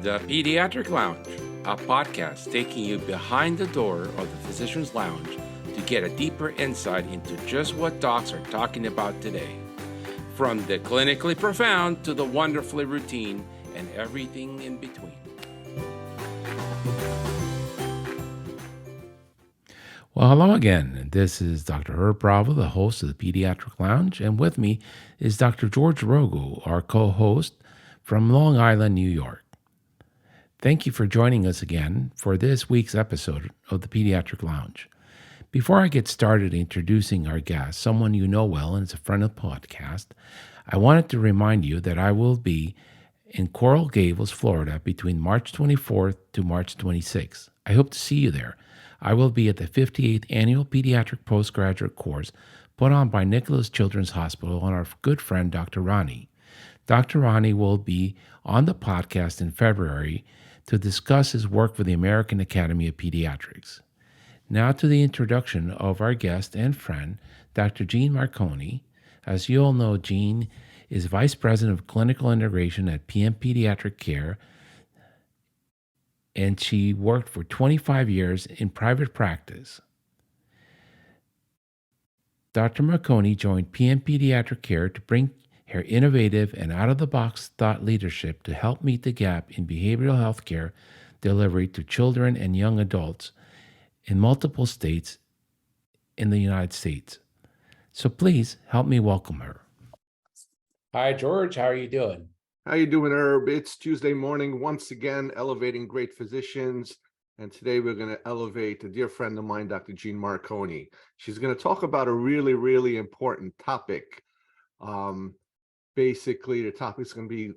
The Pediatric Lounge, a podcast taking you behind the door of the physician's lounge to get a deeper insight into just what docs are talking about today. From the clinically profound to the wonderfully routine and everything in between. Well, hello again. This is Dr. Herb Bravo, the host of the Pediatric Lounge, and with me is Dr. George Rogo, our co-host from Long Island, New York. Thank you for joining us again for this week's episode of the Pediatric Lounge. Before I get started introducing our guest, someone you know well and is a friend of the podcast, I wanted to remind you that I will be in Coral Gables, Florida, between March 24th to March 26th. I hope to see you there. I will be at the 58th Annual Pediatric Postgraduate Course put on by Nicholas Children's Hospital and our good friend, Dr. Rani. Dr. Rani will be on the podcast in February to discuss his work for the American Academy of Pediatrics. Now to the introduction of our guest and friend, Dr. Jeanne Marconi. As you all know, Jeanne is Vice President of Clinical Integration at PM Pediatric Care, and she worked for 25 years in private practice. Dr. Marconi joined PM Pediatric Care to bring her innovative and out-of-the-box thought leadership to help meet the gap in behavioral health care delivery to children and young adults in multiple states in the United States. So please help me welcome her. Hi, George. How are you doing? How you doing, Herb? It's Tuesday morning, once again, elevating great physicians. And today we're going to elevate a dear friend of mine, Dr. Jeanne Marconi. She's going to talk about a really, really important topic. Basically, the topic is going to be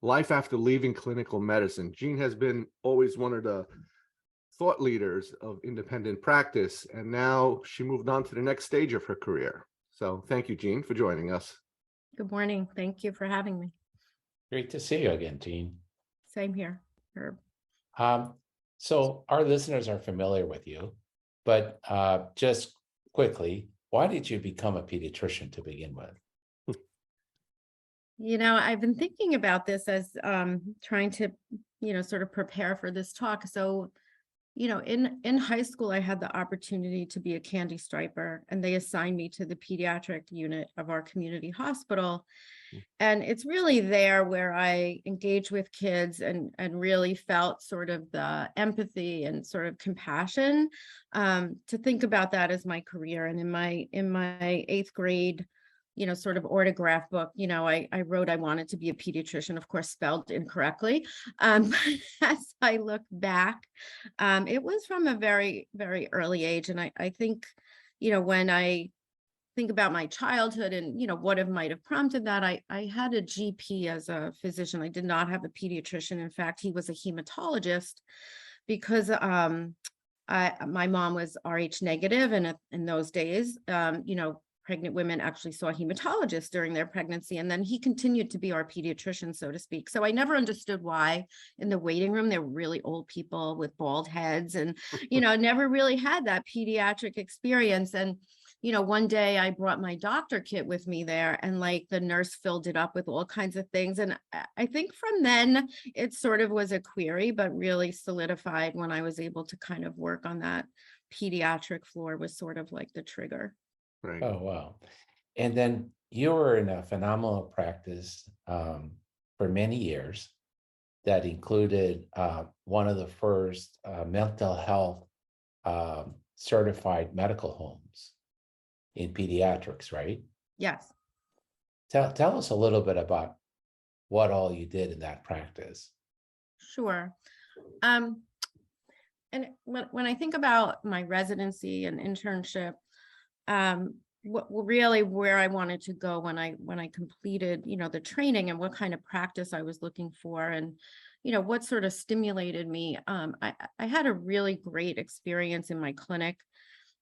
life after leaving clinical medicine. Jeanne has been always one of the thought leaders of independent practice, and now she moved on to the next stage of her career. So thank you, Jeanne, for joining us. Good morning. Thank you for having me. Great to see you again, Jeanne. Same here, Herb. So our listeners are familiar with you, but just quickly, why did you become a pediatrician to begin with? You know, I've been thinking about this as trying to, sort of prepare for this talk. So, in high school, I had the opportunity to be a candy striper, and they assigned me to the pediatric unit of our community hospital. And it's really there where I engage with kids and really felt sort of the empathy and sort of compassion to think about that as my career. And in my eighth grade, sort of autograph book, I wrote I wanted to be a pediatrician, of course, spelled incorrectly. As I look back, it was from a very, very early age. And I think, when I think about my childhood and, what might have prompted that, I had a GP as a physician. I did not have a pediatrician. In fact, he was a hematologist because my mom was Rh negative. And in those days, pregnant women actually saw hematologists during their pregnancy. And then he continued to be our pediatrician, so to speak. So I never understood why in the waiting room, there were really old people with bald heads and, never really had that pediatric experience. And, one day I brought my doctor kit with me there and the nurse filled it up with all kinds of things. And I think from then it sort of was a query, but really solidified when I was able to kind of work on that pediatric floor was sort of like the trigger. Right. Oh, wow. And then you were in a phenomenal practice for many years that included one of the first mental health certified medical homes in pediatrics, right? Yes. Tell us a little bit about what all you did in that practice. Sure. And when I think about my residency and internship, really where I wanted to go when I completed, the training and what kind of practice I was looking for and, what sort of stimulated me. I had a really great experience in my clinic,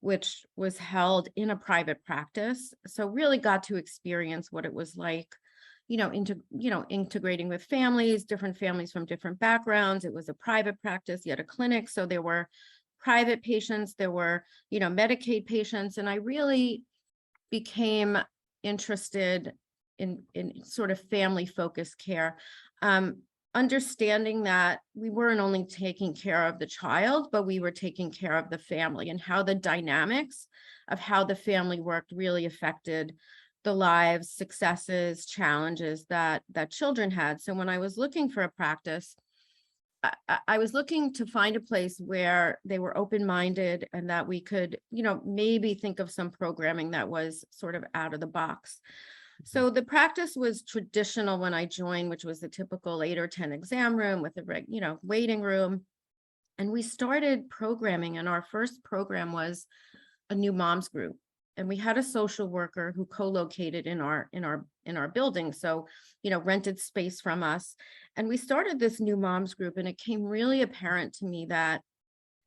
which was held in a private practice. So really got to experience what it was like, integrating with families, different families from different backgrounds. It was a private practice, yet a clinic. So there were private patients, there were, Medicaid patients, and I really became interested in sort of family focused care. understanding that we weren't only taking care of the child, but we were taking care of the family, and how the dynamics of how the family worked really affected the lives, successes, challenges that children had. So when I was looking for a practice, I was looking to find a place where they were open-minded and that we could, maybe think of some programming that was sort of out of the box. So the practice was traditional when I joined, which was the typical 8 or 10 exam room with a waiting room. And we started programming, and our first program was a new moms group. And we had a social worker who co-located in our building. So, rented space from us. And we started this new moms group, and it came really apparent to me that,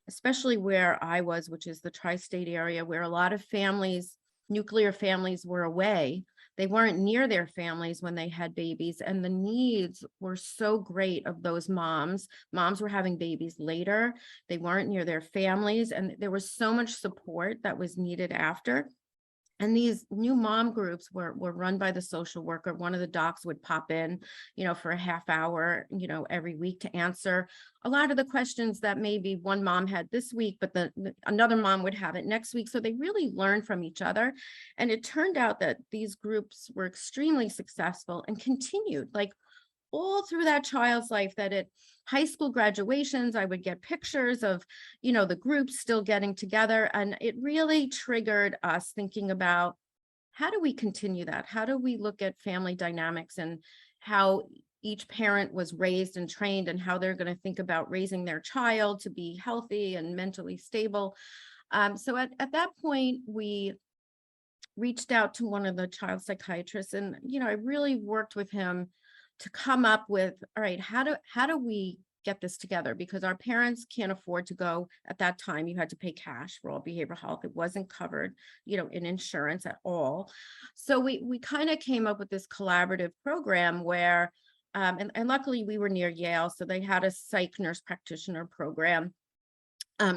especially where I was, which is the tri-state area, where a lot of families, nuclear families, were away. They weren't near their families when they had babies, and the needs were so great of those moms. Moms were having babies later. They weren't near their families, and there was so much support that was needed after. And these new mom groups were run by the social worker. One of the docs would pop in, for a half hour, every week to answer a lot of the questions that maybe one mom had this week, but another mom would have it next week. So they really learned from each other. And it turned out that these groups were extremely successful and continued, like, all through that child's life, that at high school graduations, I would get pictures of, the groups still getting together. And it really triggered us thinking about, how do we continue that? How do we look at family dynamics and how each parent was raised and trained, and how they're going to think about raising their child to be healthy and mentally stable? So at that point, we reached out to one of the child psychiatrists, and, I really worked with him to come up with, all right, how do we get this together? Because our parents can't afford to go. At that time, you had to pay cash for all behavioral health. It wasn't covered, in insurance at all. So we kind of came up with this collaborative program where, and luckily we were near Yale, so they had a psych nurse practitioner program.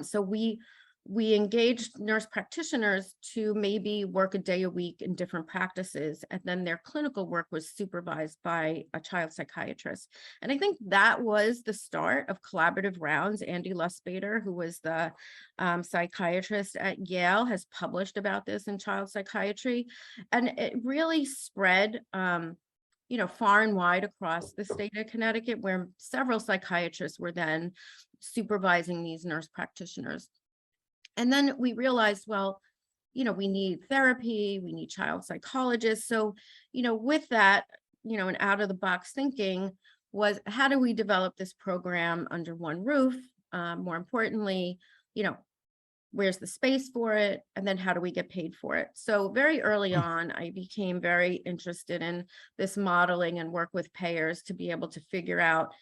So we engaged nurse practitioners to maybe work a day a week in different practices, and then their clinical work was supervised by a child psychiatrist. And I think that was the start of collaborative rounds. Andy Lusbader, who was the psychiatrist at Yale, has published about this in child psychiatry, and it really spread far and wide across the state of Connecticut, where several psychiatrists were then supervising these nurse practitioners. And then we realized, well, we need therapy, we need child psychologists. So, with that, and out of the box thinking was, how do we develop this program under one roof? More importantly, where's the space for it? And then how do we get paid for it? So very early on, I became very interested in this modeling and work with payers to be able to figure out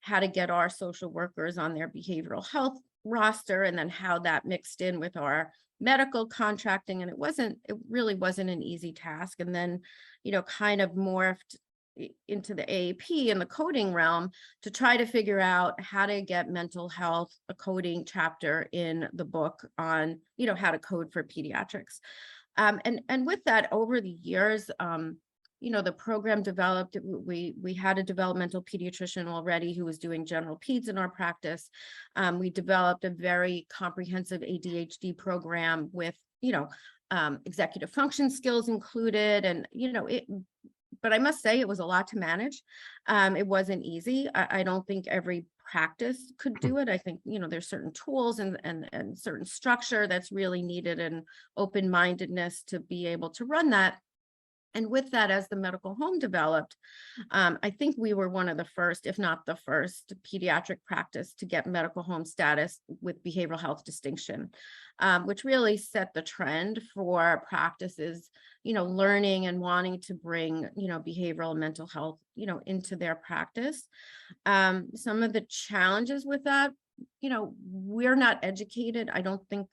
how to get our social workers on their behavioral health roster, and then how that mixed in with our medical contracting. And it really wasn't an easy task. And then, kind of morphed into the AAP and the coding realm to try to figure out how to get mental health, a coding chapter in the book on, how to code for pediatrics. And with that, over the years, the program developed. We had a developmental pediatrician already who was doing general peds in our practice. We developed a very comprehensive ADHD program with, executive function skills included. And, but I must say it was a lot to manage. It wasn't easy. I don't think every practice could do it. I think, there's certain tools and certain structure that's really needed, and open-mindedness to be able to run that. And with that, as the medical home developed, I think we were one of the first, if not the first, pediatric practice to get medical home status with behavioral health distinction, which really set the trend for practices, learning and wanting to bring, behavioral and mental health, into their practice. Some of the challenges with that, we're not educated. I don't think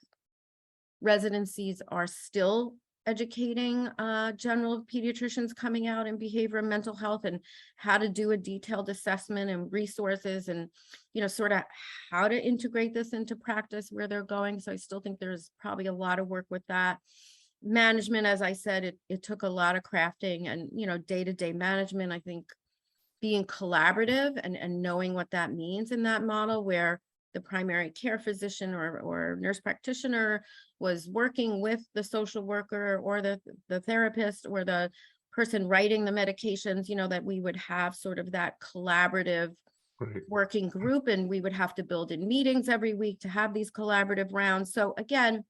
residencies are still educating general pediatricians coming out in behavior and mental health, and how to do a detailed assessment and resources, and sort of how to integrate this into practice where they're going. So I still think there's probably a lot of work with that. Management, as I said, it took a lot of crafting, and day-to-day management. I think being collaborative and knowing what that means in that model, where the primary care physician or nurse practitioner was working with the social worker or the therapist or the person writing the medications, that we would have sort of that collaborative Right. working group, and we would have to build in meetings every week to have these collaborative rounds. So again,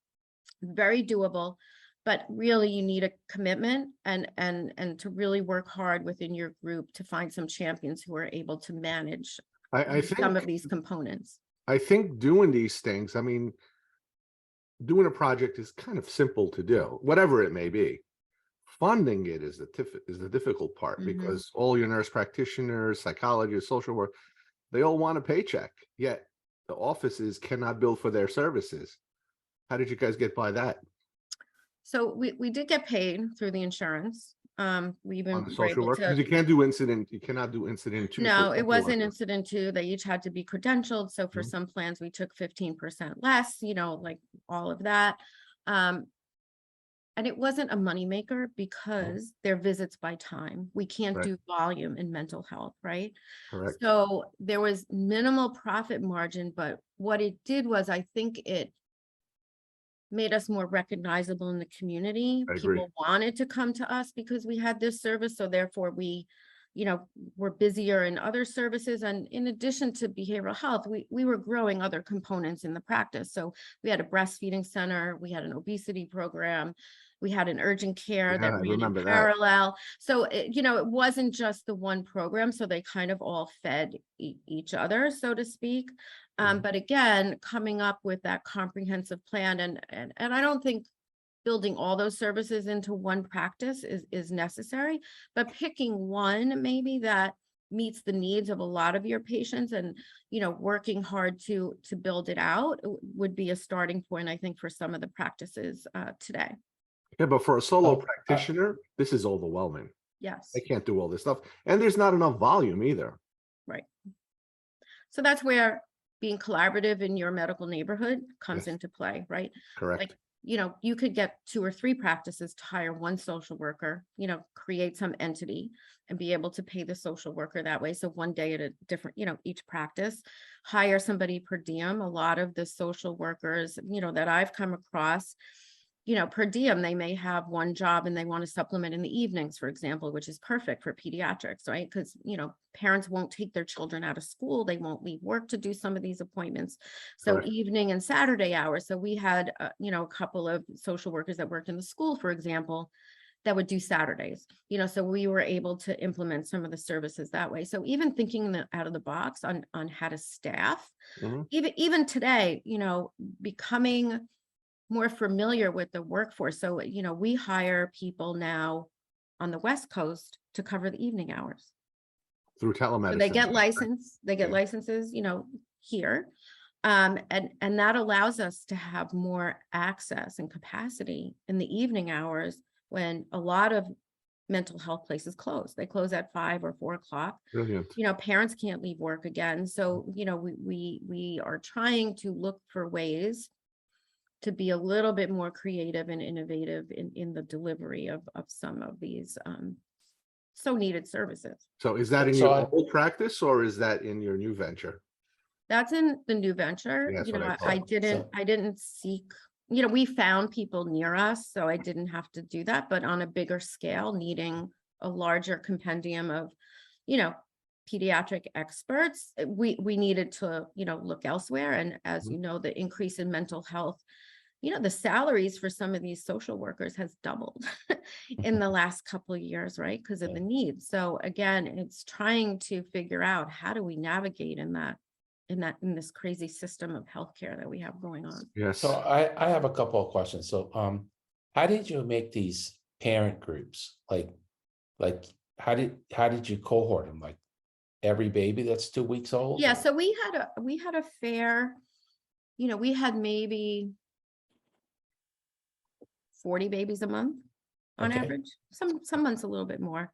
very doable, but really you need a commitment and to really work hard within your group to find some champions who are able to manage I some of think these components. I think doing these things, I mean, doing a project is kind of simple to do, whatever it may be. Funding it is the difficult part, Mhm. because all your nurse practitioners, psychologists, social work, they all want a paycheck, yet the offices cannot bill for their services. How did you guys get by that So we did get paid through the insurance. We on even the were social able work? Because to, you cannot do incident two for no, it social wasn't worker. incident two. They each had to be credentialed. So for Mhm. some plans, we took 15% less, like all of that. And it wasn't a moneymaker because they're visits by time. We can't Right. do volume in mental health, right? Correct. So there was minimal profit margin, but what it did was, I think it made us more recognizable in the community. I agree. People wanted to come to us because we had this service. So therefore we, were busier in other services. And in addition to behavioral health, we were growing other components in the practice. So we had a breastfeeding center, we had an obesity program, we had an urgent care Yeah, that I ran in remember that. parallel. So, it wasn't just the one program. So they kind of all fed each other, so to speak. Mhm. But again, coming up with that comprehensive plan, and I don't think building all those services into one practice is necessary, but picking one maybe that meets the needs of a lot of your patients and, working hard to build it out would be a starting point, I think, for some of the practices today. Yeah, but for a solo Oh, practitioner, this is overwhelming. Yes, They can't do all this stuff, and there's not enough volume either. right. So that's where being collaborative in your medical neighborhood comes Yes. into play, right? Correct. Like, you could get 2 or 3 practices to hire one social worker, create some entity and be able to pay the social worker that way. So one day at a different, each practice, hire somebody per diem. A lot of the social workers, that I've come across, per diem, they may have one job and they want to supplement in the evenings, for example, which is perfect for pediatrics, right? Because, parents won't take their children out of school. They won't leave work to do some of these appointments. So Correct. evening and Saturday hours. So we had, a couple of social workers that worked in the school, for example, that would do Saturdays, so we were able to implement some of the services that way. So even thinking out of the box on how to staff, Mhm. even today, becoming more familiar with the workforce. So, we hire people now on the West Coast to cover the evening hours. Through So telemedicine. they get Yeah. licenses, here. And that allows us to have more access and capacity in the evening hours when a lot of mental health places close. They close at 5 or 4 o'clock. Brilliant. Parents can't leave work again. So, we are trying to look for ways to be a little bit more creative and innovative in the delivery of some of these so needed services. So is that in So your old practice, or is that in your new venture? That's in the new venture. Yeah, that's what I I thought. didn't seek, we found people near us, so I didn't have to do that, but on a bigger scale, needing a larger compendium of, pediatric experts, we needed to, look elsewhere. And as Mhm. the increase in mental health, the salaries for some of these social workers has doubled in the last couple of years, right? Because of the needs. So again, it's trying to figure out how do we navigate in this crazy system of healthcare that we have going on. Yes. So I have a couple of questions. So how did you make these parent groups? Like how did you cohort them? Like every baby that's 2 weeks old? Yeah, so we had a fair, we had maybe 40 babies a month on Okay. average. Some months a little bit more.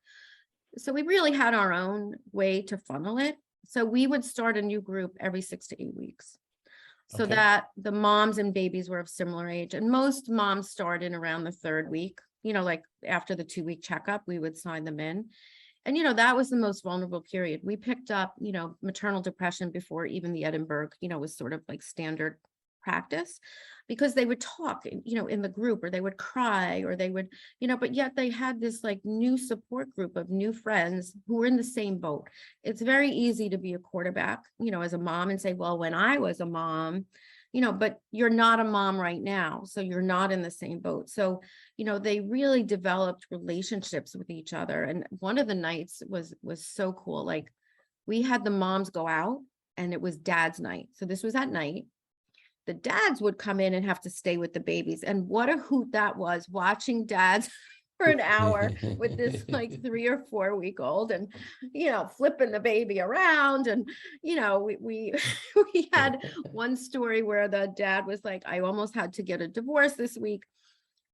So we really had our own way to funnel it. So we would start a new group every 6 to 8 weeks. So Okay. that the moms and babies were of similar age. And most moms start in around the 3rd week, like after the 2-week checkup, we would sign them in. And, you know, that was the most vulnerable period. We picked up, you know, maternal depression before even the Edinburgh, you know, was sort of like standard practice, because they would talk, you know, in the group, or they would cry, or they would, you know, but yet they had this like new support group of new friends who were in the same boat. It's very easy to be a quarterback, you know, as a mom and say, well, when I was a mom, you know, but you're not a mom right now. So you're not in the same boat. So, you know, they really developed relationships with each other. And one of the nights was so cool. Like, we had the moms go out, and it was dad's night. So this was at night. The dads would come in and have to stay with the babies. And what a hoot that was, watching dads for an hour with this like 3 or 4 week old, and, you know, flipping the baby around. And, you know, we we had one story where the dad was like, I almost had to get a divorce this week.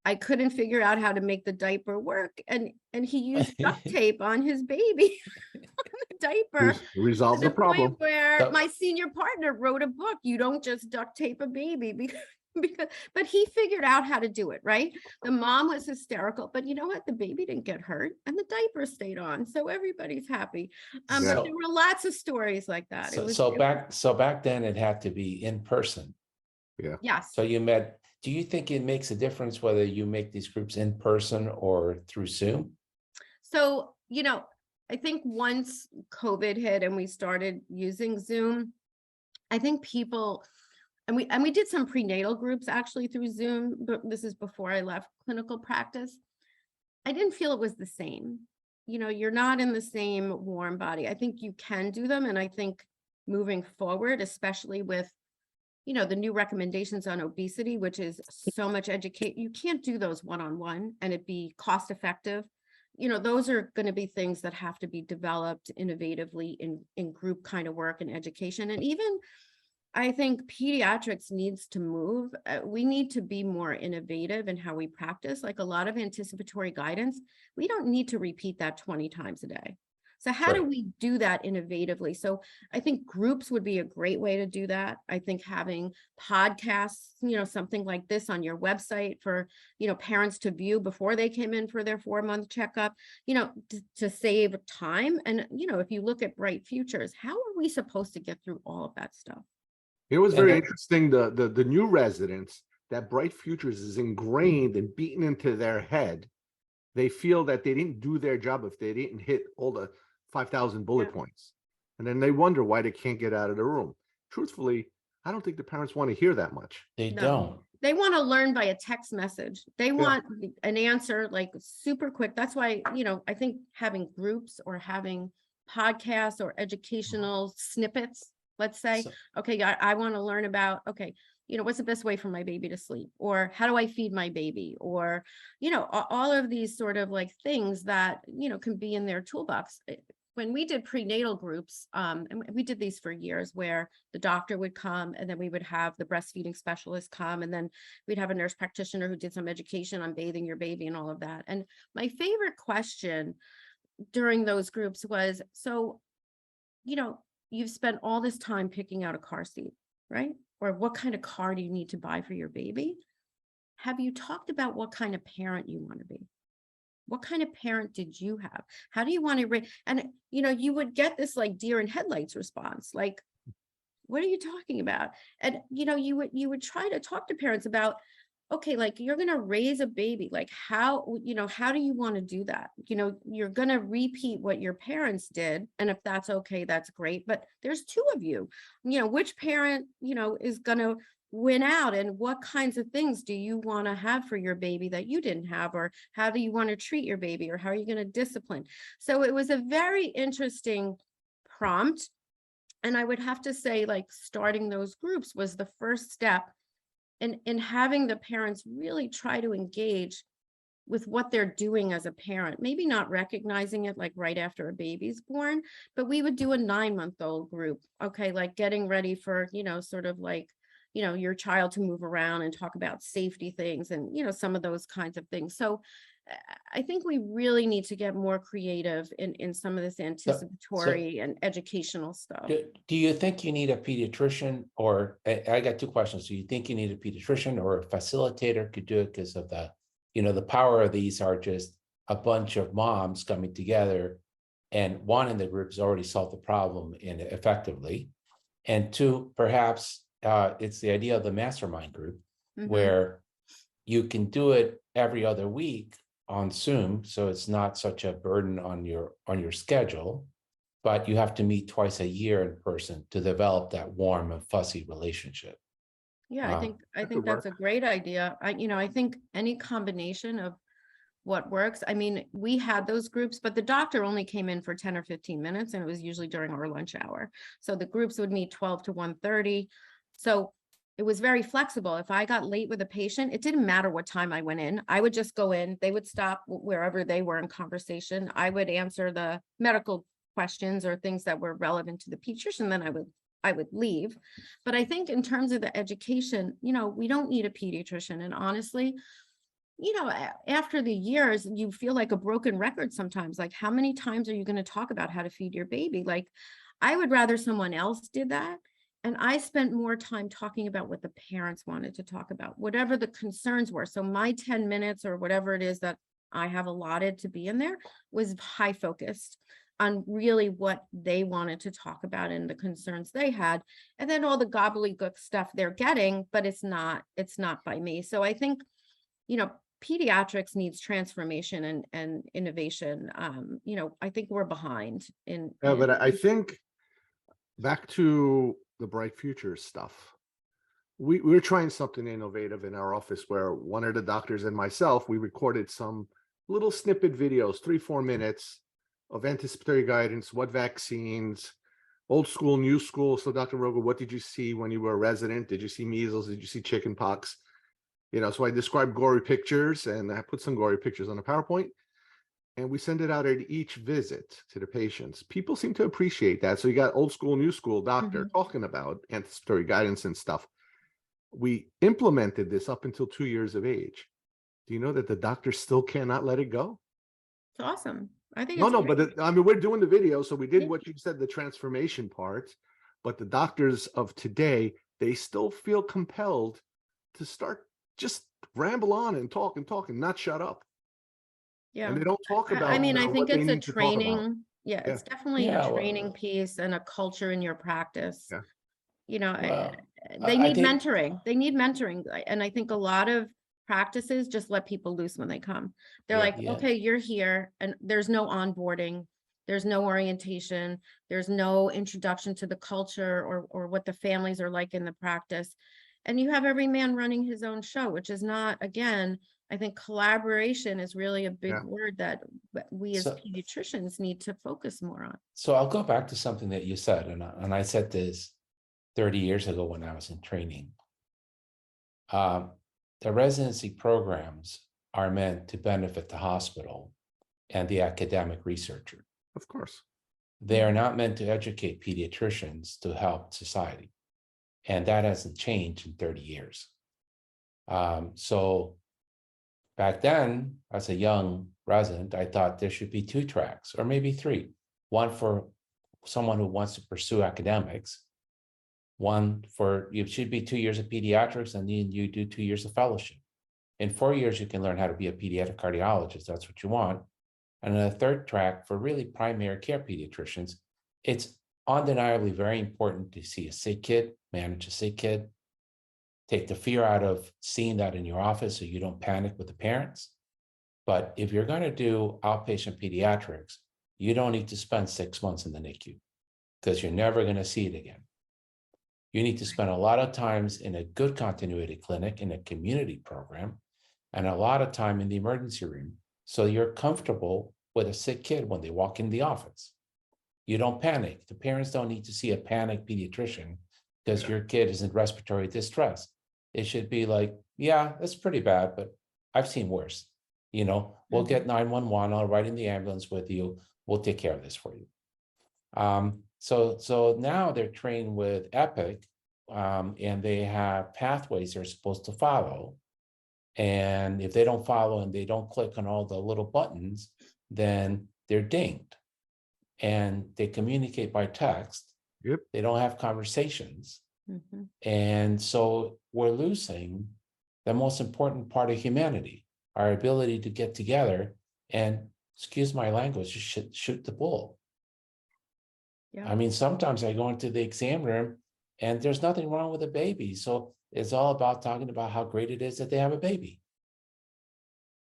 I couldn't figure out how to make the diaper work. And he used duct tape on his baby on the diaper, Resolve to the the point problem. where So- my senior partner wrote a book. You don't just duct tape a baby, because but he figured out how to do it, right? The mom was hysterical, but you know what? The baby didn't get hurt, and the diaper stayed on. So everybody's happy. But So- there were lots of stories like that. So back then it had to be in person. Yes. So you met, do you think it makes a difference whether you make these groups in person or through Zoom? So, you know, I think once COVID hit and we started using Zoom, I think people, and we did some prenatal groups actually through Zoom, but this is before I left clinical practice. I didn't feel it was the same. You know, you're not in the same warm body. I think you can do them. And I think moving forward, especially with, you know, the new recommendations on obesity, which is so much educate, you can't do those one-on-one and it be cost effective. You know, those are going to be things that have to be developed innovatively in group kind of work and education. And even I think pediatrics needs to move. We need to be more innovative in how we practice. Like, a lot of anticipatory guidance, we don't need to repeat that 20 times a day. So how do Right. we do that innovatively? So I think groups would be a great way to do that. I think having podcasts, you know, something like this on your website for, you know, parents to view before they came in for their 4-month checkup, you know, to save time. And, you know, if you look at Bright Futures, how are we supposed to get through all of that stuff? It was And very that- interesting, the new residents, that Bright Futures is ingrained and beaten into their head. They feel that they didn't do their job if they didn't hit all the 5,000 bullet Yeah. points. And then they wonder why they can't get out of the room. Truthfully, I don't think the parents want to hear that much. They No. don't. They want to learn by a text message. They Yeah. want an answer like super quick. That's why, you know, I think having groups or having podcasts or educational snippets, let's say, So- okay, I want to learn about, okay, you know, what's the best way for my baby to sleep? Or how do I feed my baby? Or, you know, all of these sort of like things that, you know, can be in their toolbox. When we did prenatal groups, and we did these for years, where the doctor would come and then we would have the breastfeeding specialist come, and then we'd have a nurse practitioner who did some education on bathing your baby and all of that. And my favorite question during those groups was, so, you know, you've spent all this time picking out a car seat, right? Or what kind of car do you need to buy for your baby? Have you talked about what kind of parent you want to be? What kind of parent did you have? How do you want to raise? And, you know, you would get this like deer in headlights response, like, what are you talking about? And, you know, you would try to talk to parents about, okay, like, you're going to raise a baby, like, how, you know, how do you want to do that? You know, you're going to repeat what your parents did. And if that's okay, that's great. But there's 2 of you, you know, which parent, you know, is going to win out, and what kinds of things do you want to have for your baby that you didn't have? Or how do you want to treat your baby? Or how are you going to discipline? So it was a very interesting prompt. And I would have to say, like, starting those groups was the first step in having the parents really try to engage with what they're doing as a parent, maybe not recognizing it like right after a baby's born, but we would do a 9-month-old group. Okay, like getting ready for, you know, sort of like, you know, your child to move around and talk about safety things and, you know, some of those kinds of things. So I think we really need to get more creative in some of this anticipatory and educational stuff. Do you think you need a pediatrician, or I got 2 questions. Do you think you need a pediatrician, or a facilitator could do it because of the, you know, the power of these are just a bunch of moms coming together and one in the group has already solved the problem effectively, and two, perhaps it's the idea of the mastermind group, where you can do it every other week on Zoom, so it's not such a burden on your schedule, but you have to meet twice a year in person to develop that warm and fuzzy relationship. Yeah, I That think could that's work. a great idea. I think any combination of what works. I mean, we had those groups, but the doctor only came in for 10 or 15 minutes, and it was usually during our lunch hour. So the groups would meet 12 to 1:30. So it was very flexible. If I got late with a patient, it didn't matter what time I went in. I would just go in. They would stop wherever they were in conversation. I would answer the medical questions or things that were relevant to the pediatrician, then I would leave. But I think in terms of the education, we don't need a pediatrician. And honestly, after the years, you feel like a broken record sometimes. Like, how many times are you going to talk about how to feed your baby? Like, I would rather someone else did that. And I spent more time talking about what the parents wanted to talk about, whatever the concerns were. So my 10 minutes or whatever it is that I have allotted to be in there was high focused on really what they wanted to talk about and the concerns they had. And then all the gobbledygook stuff they're getting, but it's not by me. So I think, pediatrics needs transformation and innovation. I think we're behind Yeah, but I think back to the bright future stuff. We're trying something innovative in our office where one of the doctors and myself, we recorded some little snippet videos, 3-4 minutes of anticipatory guidance, what vaccines, old school, new school. So Dr. Rogo, what did you see when you were a resident? Did you see measles? Did you see chicken pox? So I described gory pictures, and I put some gory pictures on a PowerPoint, and we send it out at each visit to the patients. People seem to appreciate that. So you got old school, new school doctor talking about anticipatory guidance and stuff. We implemented this up until 2 years of age. Do you know that the doctor still cannot let it go? It's awesome. I think No, it's no, great. but I mean, we're doing the video, so we did Yeah. what you said, the transformation part, but the doctors of today, they still feel compelled to start just ramble on and talk and not shut up. And Yeah. they don't talk I about mean, I think what they it's a need to talk about. training. Yeah, Yeah, it's definitely a Yeah, training piece and a culture in your practice. yeah, well, They I need think mentoring. They need mentoring. And I think a lot of practices just let people loose when they come. They're yeah. like, yeah. okay, you're here, and there's no onboarding, there's no orientation, there's no introduction to the culture or what the families are like in the practice. And you have every man running his own show, which is not, again, I think collaboration is really a big Yeah. word that we as So, pediatricians need to focus more on. so I'll go back to something that you said, and I said this 30 years ago when I was in training. The residency programs are meant to benefit the hospital and the academic researcher. Of course. They are not meant to educate pediatricians to help society. And that hasn't changed in 30 years. So back then, as a young resident, I thought there should be 2 tracks or maybe 3. One for someone who wants to pursue academics. One for, you should be 2 years of pediatrics, and then you do 2 years of fellowship. In 4 years, you can learn how to be a pediatric cardiologist. That's what you want. And then a 3rd track for really primary care pediatricians. It's undeniably very important to see a sick kid, manage a sick kid, take the fear out of seeing that in your office so you don't panic with the parents. But if you're going to do outpatient pediatrics, you don't need to spend 6 months in the NICU because you're never going to see it again. You need to spend a lot of times in a good continuity clinic, in a community program, and a lot of time in the emergency room. So you're comfortable with a sick kid when they walk in the office. You don't panic. The parents don't need to see a panicked pediatrician because your kid is in respiratory distress. It should be like, yeah, that's pretty bad, but I've seen worse. We'll get 911. I'll ride in the ambulance with you. We'll take care of this for you. So now they're trained with Epic, and they have pathways they're supposed to follow. And if they don't follow and they don't click on all the little buttons, then they're dinged. And they communicate by text. Yep. They don't have conversations. And so we're losing the most important part of humanity, our ability to get together and excuse my language, you should shoot the bull. Yeah. I mean, sometimes I go into the exam room and there's nothing wrong with a baby. So it's all about talking about how great it is that they have a baby.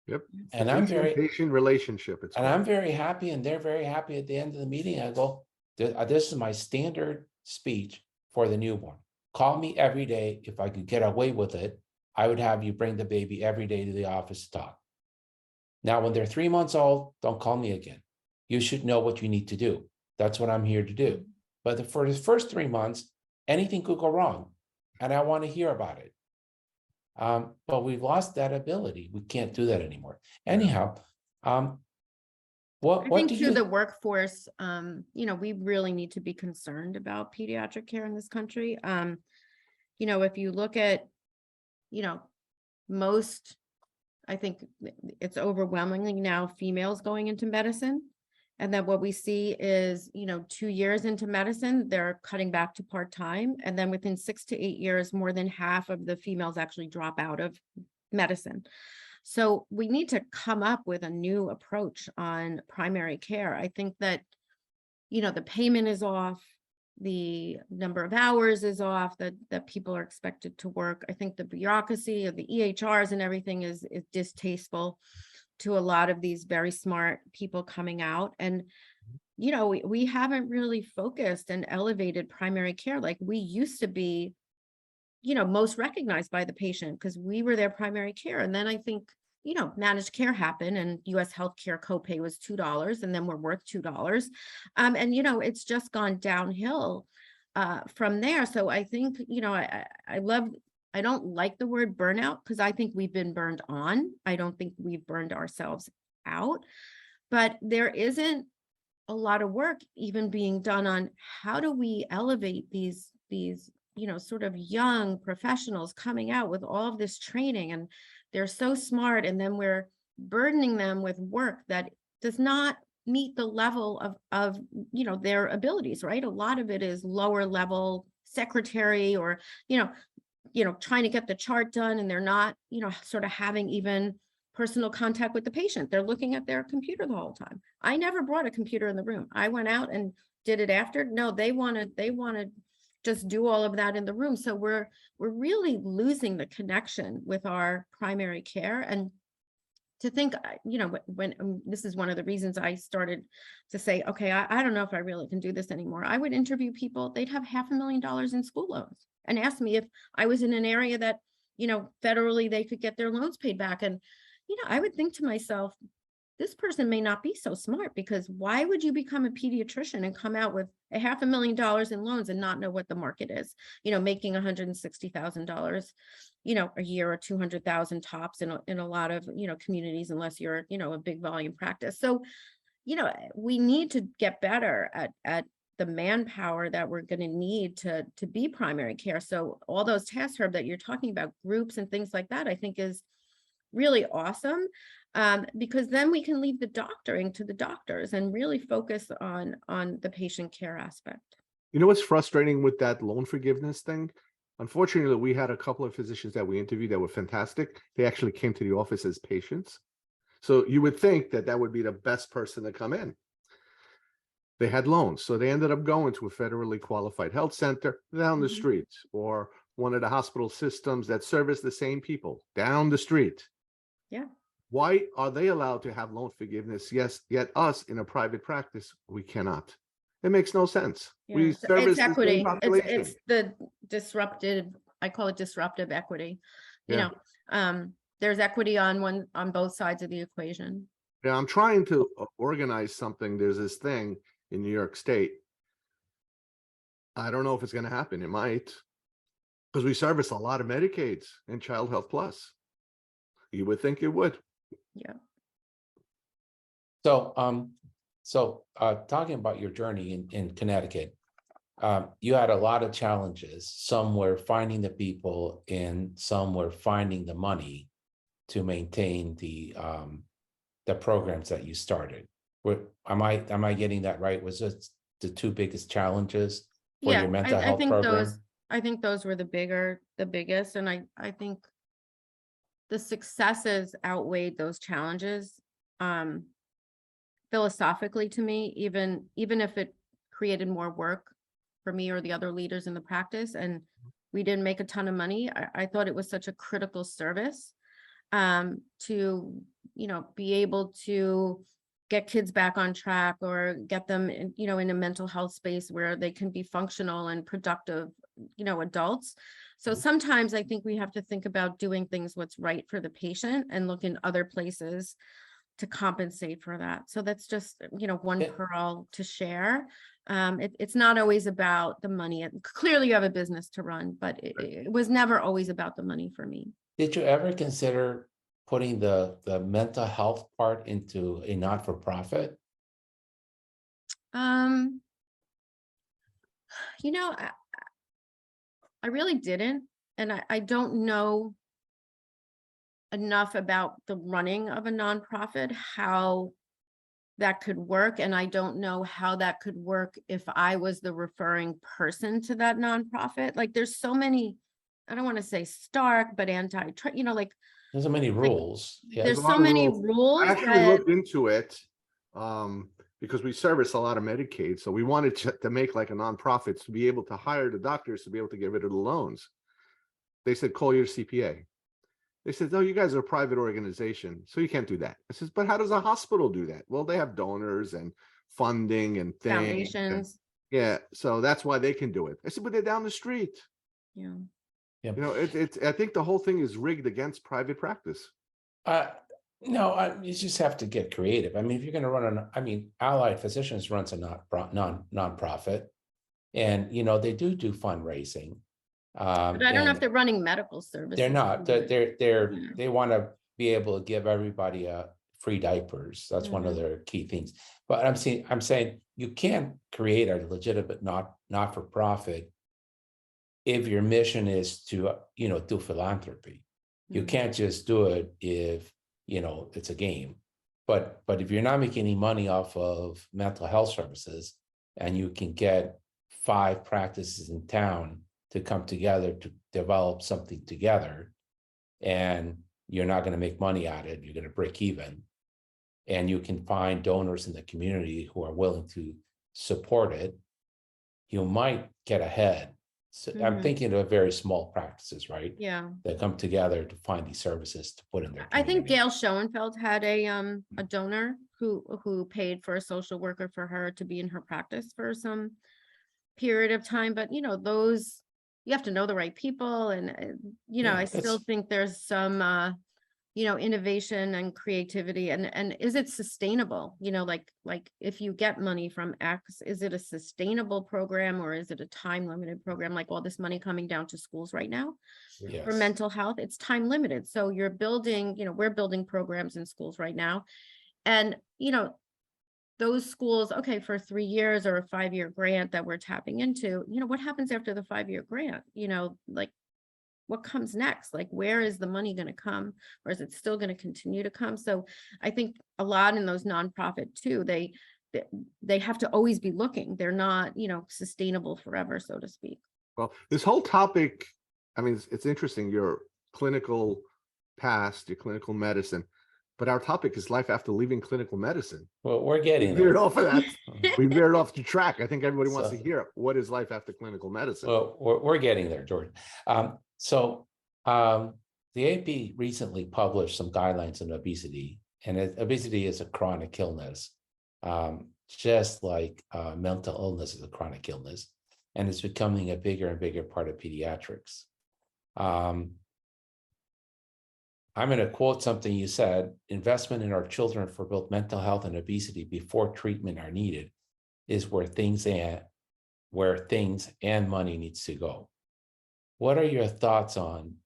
Yep. And I'm very, Patient relationship. It's and called. I'm very happy, and they're very happy at the end of the meeting. I go, this is my standard speech for the newborn. Call me every day. If I could get away with it, I would have you bring the baby every day to the office to talk. Now, when they're 3 months old, don't call me again. You should know what you need to do. That's what I'm here to do. But for the first 3 months, anything could go wrong, and I want to hear about it. But we've lost that ability. We can't do that anymore. Anyhow, what I think do through you? the workforce, we really need to be concerned about pediatric care in this country. If you look at, most, I think it's overwhelmingly now females going into medicine. And then what we see is, 2 years into medicine, they're cutting back to part-time. And then within 6 to 8 years, more than half of the females actually drop out of medicine. So we need to come up with a new approach on primary care. I think that, the payment is off, the number of hours is off that people are expected to work. I think the bureaucracy of the EHRs and everything is distasteful to a lot of these very smart people coming out. And, we haven't really focused and elevated primary care like we used to be, most recognized by the patient because we were their primary care. And then I think, managed care happened and US healthcare copay was $2 and then we're worth $2. And, it's just gone downhill from there. So I think, I don't like the word burnout because I think we've been burned on. I don't think we've burned ourselves out, but there isn't a lot of work even being done on how do we elevate these sort of young professionals coming out with all of this training, and they're so smart, and then we're burdening them with work that does not meet the level of their abilities, right? A lot of it is lower level secretary or trying to get the chart done, and they're not sort of having even personal contact with the patient. They're looking at their computer the whole time. I never brought a computer in the room. I went out and did it after. No, they want to just do all of that in the room. So we're really losing the connection with our primary care. And to think, when this is one of the reasons I started to say, okay, I don't know if I really can do this anymore. I would interview people, they'd have $500,000 in school loans and ask me if I was in an area that, federally they could get their loans paid back. And, I would think to myself, this person may not be so smart, because why would you become a pediatrician and come out with $500,000 in loans and not know what the market is, making $160,000, a year, or 200,000 tops in a lot of, communities, unless you're, a big volume practice. So, we need to get better at the manpower that we're going to need to be primary care. So all those tasks, Herb, that you're talking about, groups and things like that, I think is really awesome, because then we can leave the doctoring to the doctors and really focus on the patient care aspect. You know what's frustrating with that loan forgiveness thing? Unfortunately, we had a couple of physicians that we interviewed that were fantastic. They actually came to the office as patients. So you would think that that would be the best person to come in. They had loans, so they ended up going to a federally qualified health center down the street, or one of the hospital systems that service the same people down the street. Yeah. Why are they allowed to have loan forgiveness? Yes, yet us in a private practice, we cannot. It makes no sense. Yeah. We service It's the same equity. population. It's the disruptive, I call it disruptive equity. Yeah. There's equity on both sides of the equation. Yeah, I'm trying to organize something. There's this thing in New York State. I don't know if it's going to happen. It might, because we service a lot of Medicaids and Child Health Plus. You would think it would. Yeah. So, talking about your journey in Connecticut, you had a lot of challenges. Some were finding the people, and some were finding the money to maintain the programs that you started. Am I getting that right? Was it the two biggest challenges for your mental health program? I think those were the biggest, and I think the successes outweighed those challenges. philosophically to me, even if it created more work for me or the other leaders in the practice, and we didn't make a ton of money, I thought it was such a critical service to, be able to get kids back on track or get them in, in a mental health space where they can be functional and productive, adults. So sometimes I think we have to think about doing things what's right for the patient and look in other places to compensate for that. So that's just, one Yeah. pearl to share. It's not always about the money. Clearly you have a business to run, but it was never always about the money for me. Did you ever consider putting the mental health part into a not-for-profit? Um, I really didn't, and I don't know enough about the running of a nonprofit, how that could work. And I don't know how that could work if I was the referring person to that nonprofit. Like there's so many, I don't want to say stark, but like There's so many rules. Yeah. there's a so lot of many rules. rules I actually that, looked into it because we service a lot of Medicaid. So we wanted to make like a nonprofit to be able to hire the doctors to be able to get rid of the loans. They said, call your CPA. They said, oh, you guys are a private organization, so you can't do that. I says, but how does a hospital do that? Well, they have donors and funding and things. foundations. Yeah, so that's why they can do it. I said, but they're down the street. Yeah. Yeah. I think the whole thing is rigged against private practice. No, you just have to get creative. I mean, if you're going to run Allied Physicians runs a nonprofit, and they do fundraising. But I don't know if And they're running medical services. they're not. Yeah. They want to be able to give everybody free diapers. That's one of Mhm. their key things. But I'm saying you can't create a legitimate not for profit if your mission is to do philanthropy. You Mhm. can't just do it if it's a game. But if you're not making any money off of mental health services, and you can get 5 practices in town to come together to develop something together, and you're not going to make money at it, you're going to break even, and you can find donors in the community who are willing to support it, you might get ahead. So I'm Mhm. thinking of very small practices, right? Yeah. That come together to find these services to put in their I think community. Gail Schoenfeld had a donor who paid for a social worker for her to be in her practice for some period of time. But those, you have to know the right people, and Yeah, I still think there's some innovation and creativity, and is it sustainable? Like if you get money from X, is it a sustainable program or is it a time limited program? Like all this money coming down to schools right now for yes. mental health, it's time limited. So you're building, we're building programs in schools right now. And, those schools, okay, for 3 years or a 5-year grant that we're tapping into, what happens after the 5-year grant? Like what comes next? Like, where is the money going to come? Or is it still going to continue to come? So I think a lot in those nonprofit too, they have to always be looking. They're not, sustainable forever, so to speak. Well, this whole topic, I mean, it's interesting, your clinical past, your clinical medicine, but our topic is life after leaving clinical medicine. Well, we're We getting veered there. off of that. We veered off the track. I think everybody wants to So- hear what is life after clinical medicine. Well, we're getting there, George. The AP recently published some guidelines on obesity, and obesity is a chronic illness, just like mental illness is a chronic illness, and it's becoming a bigger and bigger part of pediatrics. I'm going to quote something you said: investment in our children for both mental health and obesity before treatment are needed is where things and money needs to go. What are your thoughts on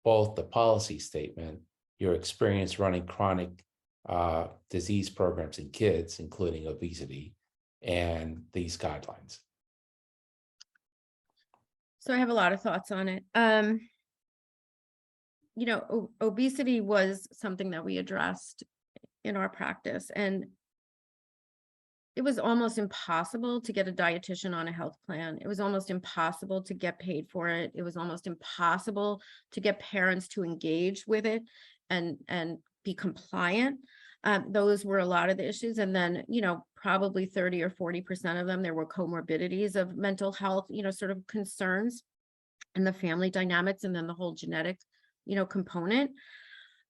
both the policy statement, your experience running chronic disease programs in kids, including obesity, and these guidelines? So I have a lot of thoughts on it. Obesity was something that we addressed in our practice, and it was almost impossible to get a dietitian on a health plan. It was almost impossible to get paid for it. It was almost impossible to get parents to engage with it and be compliant. Those were a lot of the issues. And then, probably 30 or 40% of them, there were comorbidities of mental health, sort of concerns and the family dynamics, and then the whole genetic, component.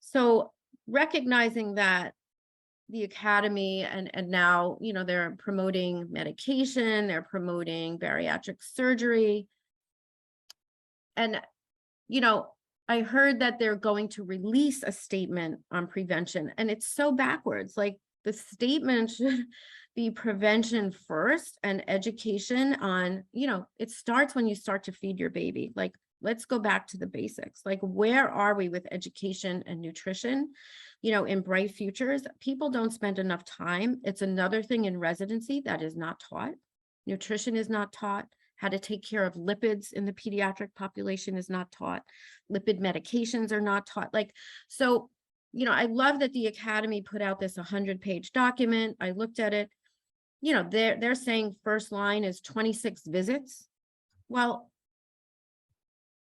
So recognizing that the academy and now, they're promoting medication, they're promoting bariatric surgery. And, I heard that they're going to release a statement on prevention, and it's so backwards. Like, the statement should be prevention first and education on, it starts when you start to feed your baby. Like, let's go back to the basics. Like, where are we with education and nutrition? In Bright Futures, people don't spend enough time. It's another thing in residency that is not taught. Nutrition is not taught. How to take care of lipids in the pediatric population is not taught. Lipid medications are not taught. Like, so, I love that the academy put out this 100-page document. I looked at it. They're saying first line is 26 visits. Well,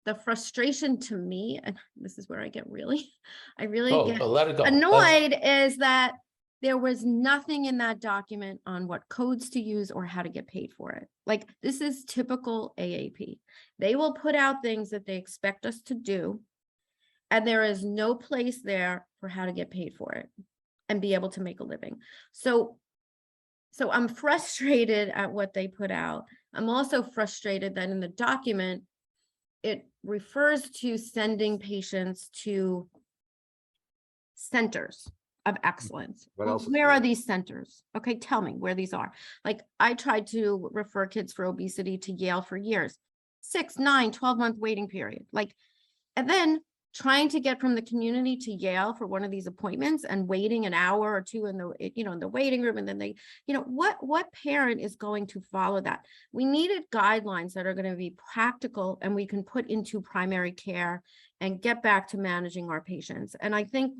the frustration to me, and this is where I get really get let it go. annoyed, is that there was nothing in that document on what codes to use or how to get paid for it. Like, this is typical AAP. They will put out things that they expect us to do, and there is no place there for how to get paid for it and be able to make a living. So I'm frustrated at what they put out. I'm also frustrated that in the document, it refers to sending patients to centers of excellence. Where are these centers? Okay, tell me where these are. Like, I tried to refer kids for obesity to Yale for years, 6, 9, 12-month waiting period. Like, and then trying to get from the community to Yale for one of these appointments and waiting an hour or two in the, in the waiting room. And then they, what parent is going to follow that? We needed guidelines that are going to be practical and we can put into primary care and get back to managing our patients. And I think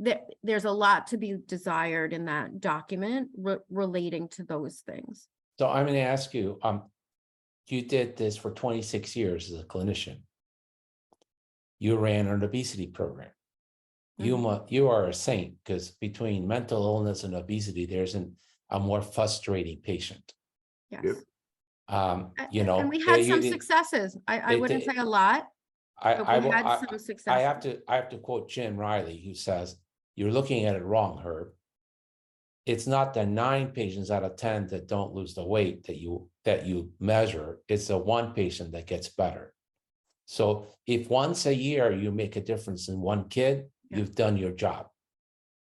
that there's a lot to be desired in that document relating to those things. So I'm going to ask you, you did this for 26 years as a clinician. You ran an obesity program. You are a saint, because between mental illness and obesity, there's a more frustrating patient. Yes. Yep. And we had some successes. I wouldn't say a lot. I we had some successes. I have to quote Jeanne Marconi, who says, "You're looking at it wrong, Herb. It's not the 9 patients out of 10 that don't lose the weight that you measure. It's the 1 patient that gets better. So if once a year you make a difference in 1 kid, you've done your job."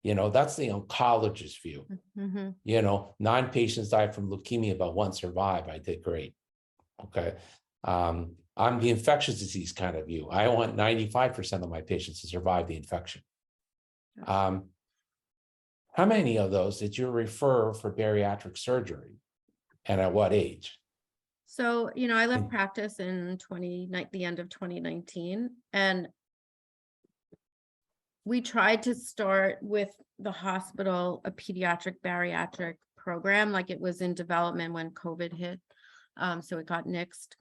That's the oncologist view. 9 patients died from leukemia, but 1 survived. I did great. Okay. I'm the infectious disease kind of view. I want 95% of my patients to survive the infection. How many of those did you refer for bariatric surgery, and at what age? So, I left practice in the end of 2019, and we tried to start with the hospital a pediatric bariatric program, like it was in development when COVID hit. So it got nixed,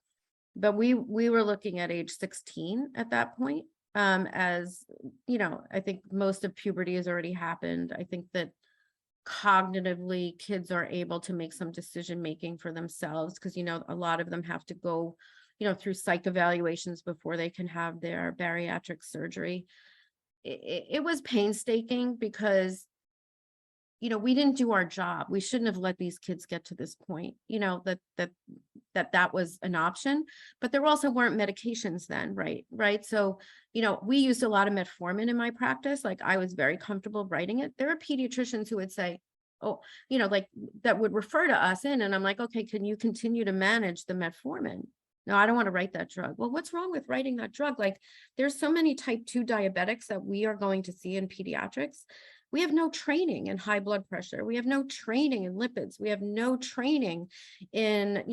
but we were looking at age 16 at that point. As I think most of puberty has already happened. I think that cognitively kids are able to make some decision making for themselves, because a lot of them have to go through psych evaluations before they can have their bariatric surgery. It was painstaking because we didn't do our job. We shouldn't have let these kids get to this point, that was an option, but there also weren't medications then, right? So, we used a lot of metformin in my practice. Like, I was very comfortable writing it. There are pediatricians who would say, oh, like that would refer to us in, and I'm like, okay, can you continue to manage the metformin? No, I don't want to write that drug. Well, what's wrong with writing that drug? Like, there's so many type 2 diabetics that we are going to see in pediatrics. We have no training in high blood pressure. We have no training in lipids. We have no training in,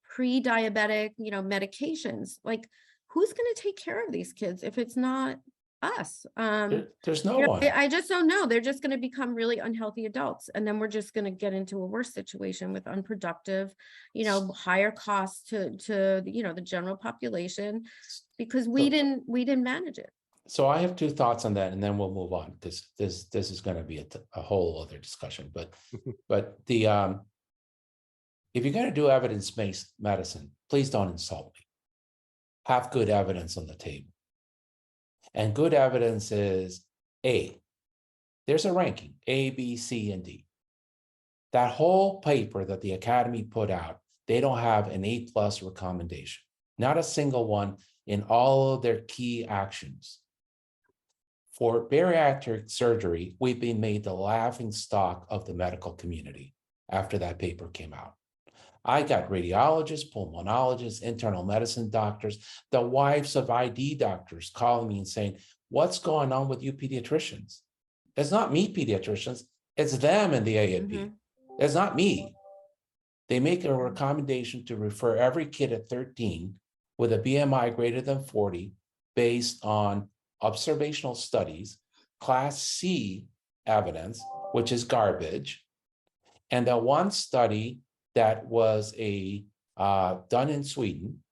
pre-diabetic, medications. Like, who's going to take care of these kids if it's not us? There's no one. I just don't know. They're just going to become really unhealthy adults. And then we're just going to get into a worse situation with unproductive, higher costs to the general population, because we didn't manage it. So I have two thoughts on that, and then we'll move on because this is going to be a whole other discussion. But the if you're going to do evidence-based medicine, please don't insult me. Have good evidence on the table. And good evidence is A. There's a ranking, A, B, C, and D. That whole paper that the Academy put out, they don't have an A+ recommendation. Not a single one in all of their key actions. For bariatric surgery, we've been made the laughing stock of the medical community after that paper came out. I got radiologists, pulmonologists, internal medicine doctors, the wives of ID doctors calling me and saying, what's going on with you pediatricians? It's not me pediatricians, it's them in the A&P. It's not me. They make a recommendation to refer every kid at 13 with a BMI greater than 40 based on observational studies, class C evidence, which is garbage. And the one study that was done in Sweden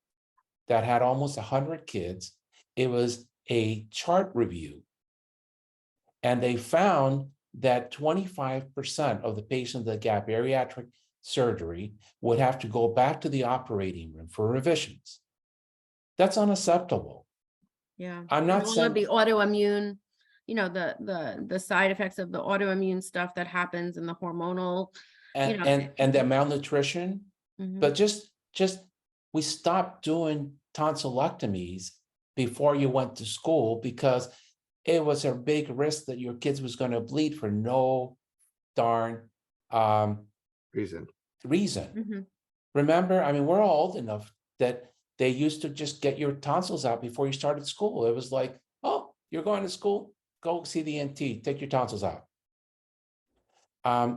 that had almost 100 kids, it was a chart review. And they found that 25% of the patients that got bariatric surgery would have to go back to the operating room for revisions. That's unacceptable. Yeah. I'm not And all saying of the autoimmune, the side effects of the autoimmune stuff that happens and the hormonal, and the malnutrition, Mhm. but just we stopped doing tonsillectomies before you went to school because it was a big risk that your kids was going to bleed for no darn Reason. Mhm. Remember, I mean, we're all old enough that they used to just get your tonsils out before you started school. It was like, oh, you're going to school? Go see the ENT, take your tonsils out.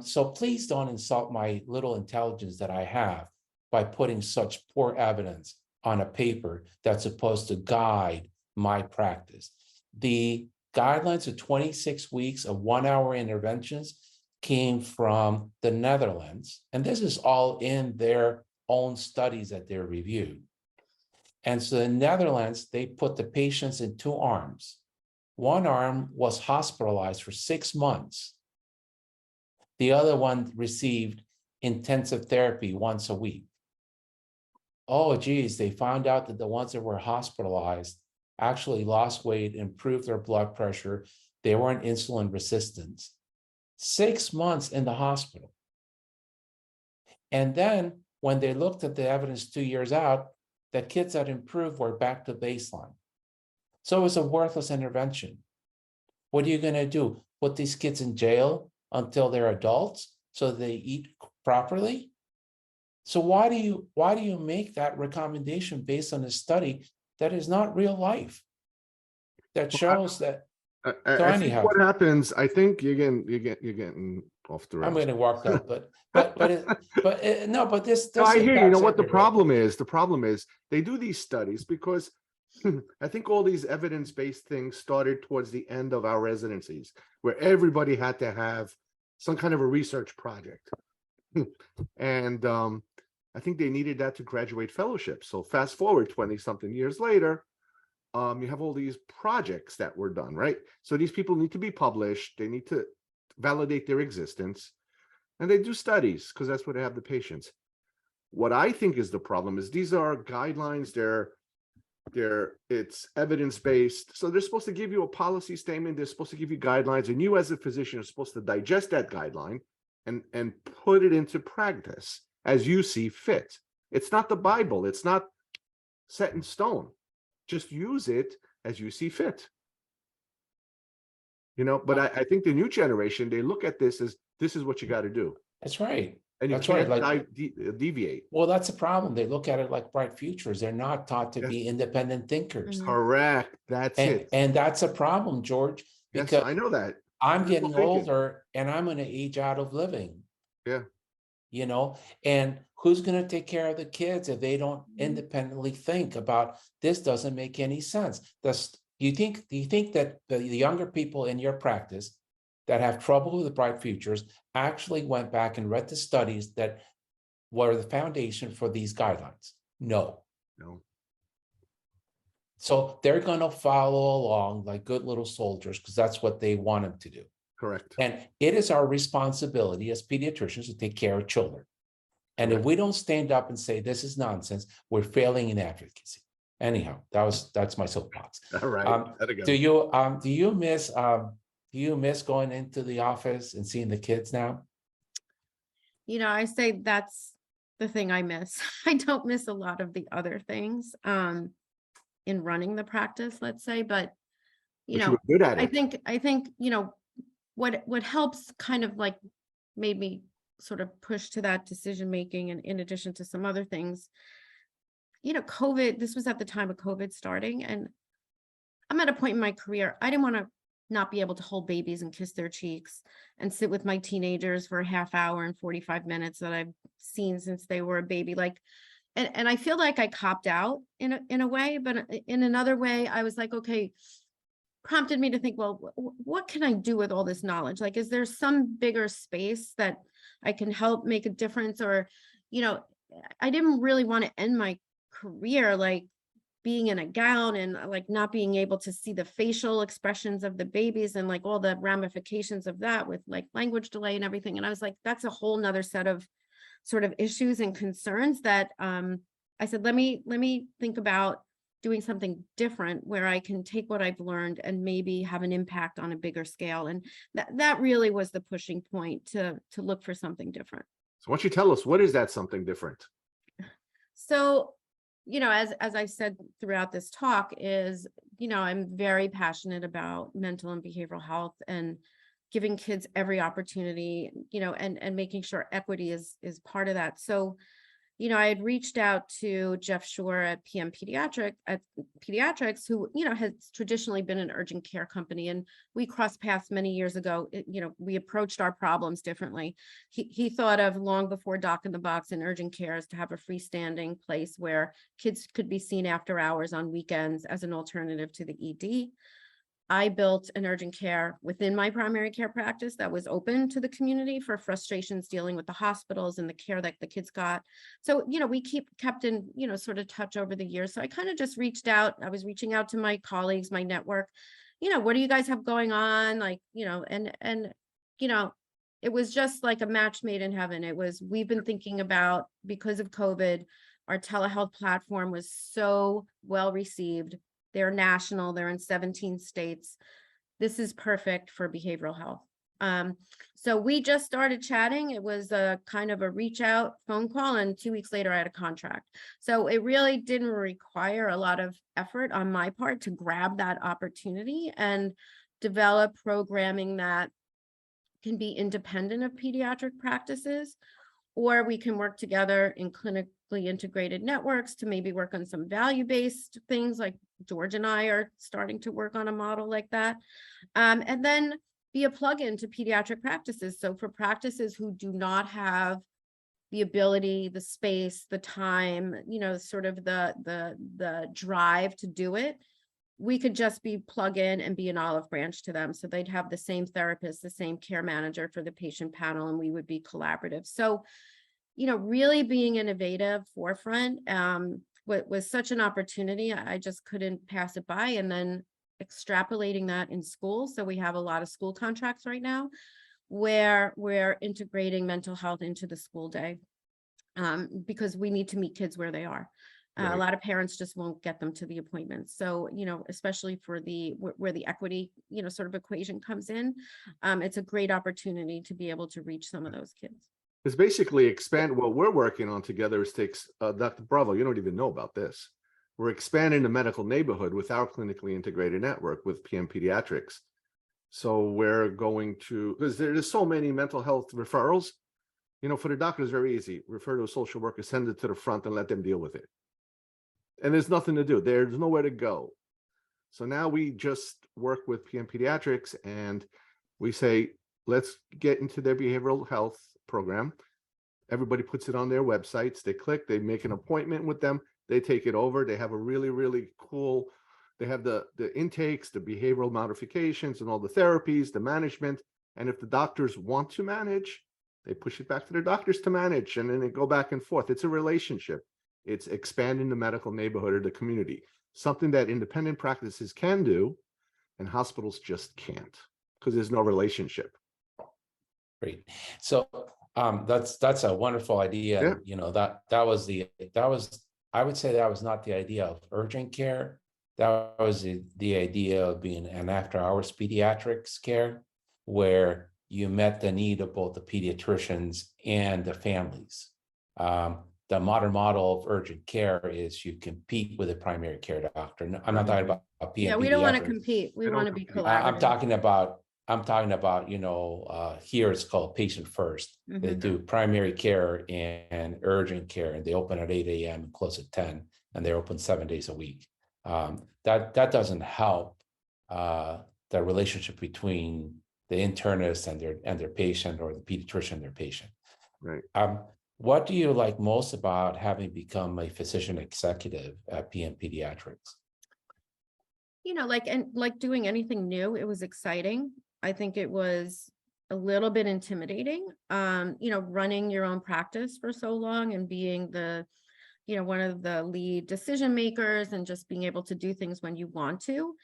So please don't insult my little intelligence that I have by putting such poor evidence on a paper that's supposed to guide my practice. The guidelines of 26 weeks of 1-hour interventions came from the Netherlands, and this is all in their own studies that they reviewed. And so in the Netherlands, they put the patients in 2 arms. One arm was hospitalized for 6 months. The other one received intensive therapy once a week. Oh, geez, they found out that the ones that were hospitalized actually lost weight, improved their blood pressure. They weren't insulin resistant. 6 months in the hospital. And then when they looked at the evidence 2 years out, the kids that improved were back to baseline. So it was a worthless intervention. What are you going to do? Put these kids in jail until they're adults so they eat properly? So why do you make that recommendation based on a study that is not real life? That shows that. So I think anyhow, what happens, I think you're getting off the rails. I'm getting worked up, but this No, I hear you. You know impacts what the everybody. problem is? The problem is they do these studies because I think all these evidence-based things started towards the end of our residencies, where everybody had to have some kind of a research project. And I think they needed that to graduate fellowship. So fast forward 20-something years later, you have all these projects that were done, right? So these people need to be published. They need to validate their existence. And they do studies because that's where they have the patients. What I think is the problem is these are guidelines. It's evidence-based. So they're supposed to give you a policy statement. They're supposed to give you guidelines. And you as a physician are supposed to digest that guideline and put it into practice as you see fit. It's not the Bible. It's not set in stone. Just use it as you see fit. But I think the new generation, they look at this as this is what you got to do. That's right. And you That's can't right. deviate. Well, that's a problem. They look at it like bright futures. They're not taught to be independent thinkers. Correct. That's it. And that's a problem, George, Yes, because I know that. I'm Critical getting thinking. older and I'm going to age out of living. Yeah. And who's going to take care of the kids if they don't independently think about this? Doesn't make any sense. Do you think that the younger people in your practice that have trouble with the bright futures actually went back and read the studies that were the foundation for these guidelines? No. So they're going to follow along like good little soldiers because that's what they want them to do. Correct. And it is our responsibility as pediatricians to take care of children. And if Correct. we don't stand up and say this is nonsense, we're failing in advocacy. Anyhow, that's my soapbox. All right. Gotta go. Do you miss going into the office and seeing the kids now? You know, I say that's the thing I miss. I don't miss a lot of the other things in running the practice, let's say, but you But you know, were good at I it. think, you know, what helps kind of like made me sort of push to that decision making, and in addition to some other things, you know, COVID, this was at the time of COVID starting, and I'm at a point in my career, I didn't want to not be able to hold babies and kiss their cheeks and sit with my teenagers for a half hour and 45 minutes that I've seen since they were a baby. Like, and I feel like I copped out in a way, but in another way, I was like, okay, prompted me to think, well, what can I do with all this knowledge? Like, is there some bigger space that I can help make a difference? Or, you know, I didn't really want to end my career like being in a gown and like not being able to see the facial expressions of the babies and like all the ramifications of that with like language delay and everything. And I was like, that's a whole nother set of sort of issues and concerns that I said, let me think about doing something different where I can take what I've learned and maybe have an impact on a bigger scale. And that really was the pushing point to look for something different. So why don't you tell us, what is that something different? So, you know, as I've said throughout this talk is, you know, I'm very passionate about mental and behavioral health and giving kids every opportunity, you know, and making sure equity is part of that. So, you know, I had reached out to Jeff Shore at PM Pediatrics, who, you know, has traditionally been an urgent care company. And we crossed paths many years ago. You know, we approached our problems differently. He thought of long before Doc in the Box and urgent care as to have a freestanding place where kids could be seen after hours on weekends as an alternative to the ED. I built an urgent care within my primary care practice that was open to the community for frustrations dealing with the hospitals and the care that the kids got. So, you know, we kept in, you know, sort of touch over the years. So I kind of just reached out. I was reaching out to my colleagues, my network, you know, what do you guys have going on? Like, you know, and, you know, it was just like a match made in heaven. It was, we've been thinking about, because of COVID, our telehealth platform was so well received. They're national, they're in 17 states. This is perfect for behavioral health. So we just started chatting. It was a kind of a reach out phone call, and 2 weeks later I had a contract. So it really didn't require a lot of effort on my part to grab that opportunity and develop programming that can be independent of pediatric practices, or we can work together in clinically integrated networks to maybe work on some value-based things, like George and I are starting to work on a model like that. And then be a plug-in to pediatric practices. So for practices who do not have the ability, the space, the time, you know, sort of the drive to do it, we could just be plug in and be an olive branch to them. So they'd have the same therapist, the same care manager for the patient panel, and we would be collaborative. So, you know, really being innovative forefront was such an opportunity. I just couldn't pass it by. And then extrapolating that in schools. So we have a lot of school contracts right now where we're integrating mental health into the school day because we need to meet kids where they are. Right. A lot of parents just won't get them to the appointments. So, you know, especially for where the equity, you know, sort of equation comes in, it's a great opportunity to be able to reach some of those kids. It's basically expand what we're working on together is takes Dr. Bravo, you don't even know about this. We're expanding the medical neighborhood with our clinically integrated network with PM Pediatrics. So we're going to, because there's so many mental health referrals, you know, for the doctor, it's very easy. Refer to a social worker, send it to the front and let them deal with it. And there's nothing to do. There's nowhere to go. So now we just work with PM Pediatrics and we say, let's get into their behavioral health program. Everybody puts it on their websites. They click, they make an appointment with them. They take it over. They have a really, really cool, they have the intakes, the behavioral modifications and all the therapies, the management. And if the doctors want to manage, they push it back to their doctors to manage. And then they go back and forth. It's a relationship. It's expanding the medical neighborhood or the community. something that independent practices can do and hospitals just can't because there's no relationship. Great. So that's a wonderful idea. Yeah. And, you know, that was I would say that was not the idea of urgent care. That was the idea of being an after hours pediatrics care, where you met the need of both the pediatricians and the families. The modern model of urgent care is you compete with a primary care doctor. I'm not talking about PM Yeah, we don't want to pediatrics. compete. We They don't want to be compete. collaborative. I'm talking about, you know, here it's called patient first. They do primary care and urgent care, and they open at 8 a.m. and close at 10, and they're open 7 days a week. That doesn't help the relationship between the internist and their patient, or the pediatrician and their patient. Right. What do you like most about having become a physician executive at PM Pediatrics? You know, like doing anything new, it was exciting. I think it was a little bit intimidating, you know, running your own practice for so long and being the, you know, one of the lead decision makers and just being able to do things when you want to.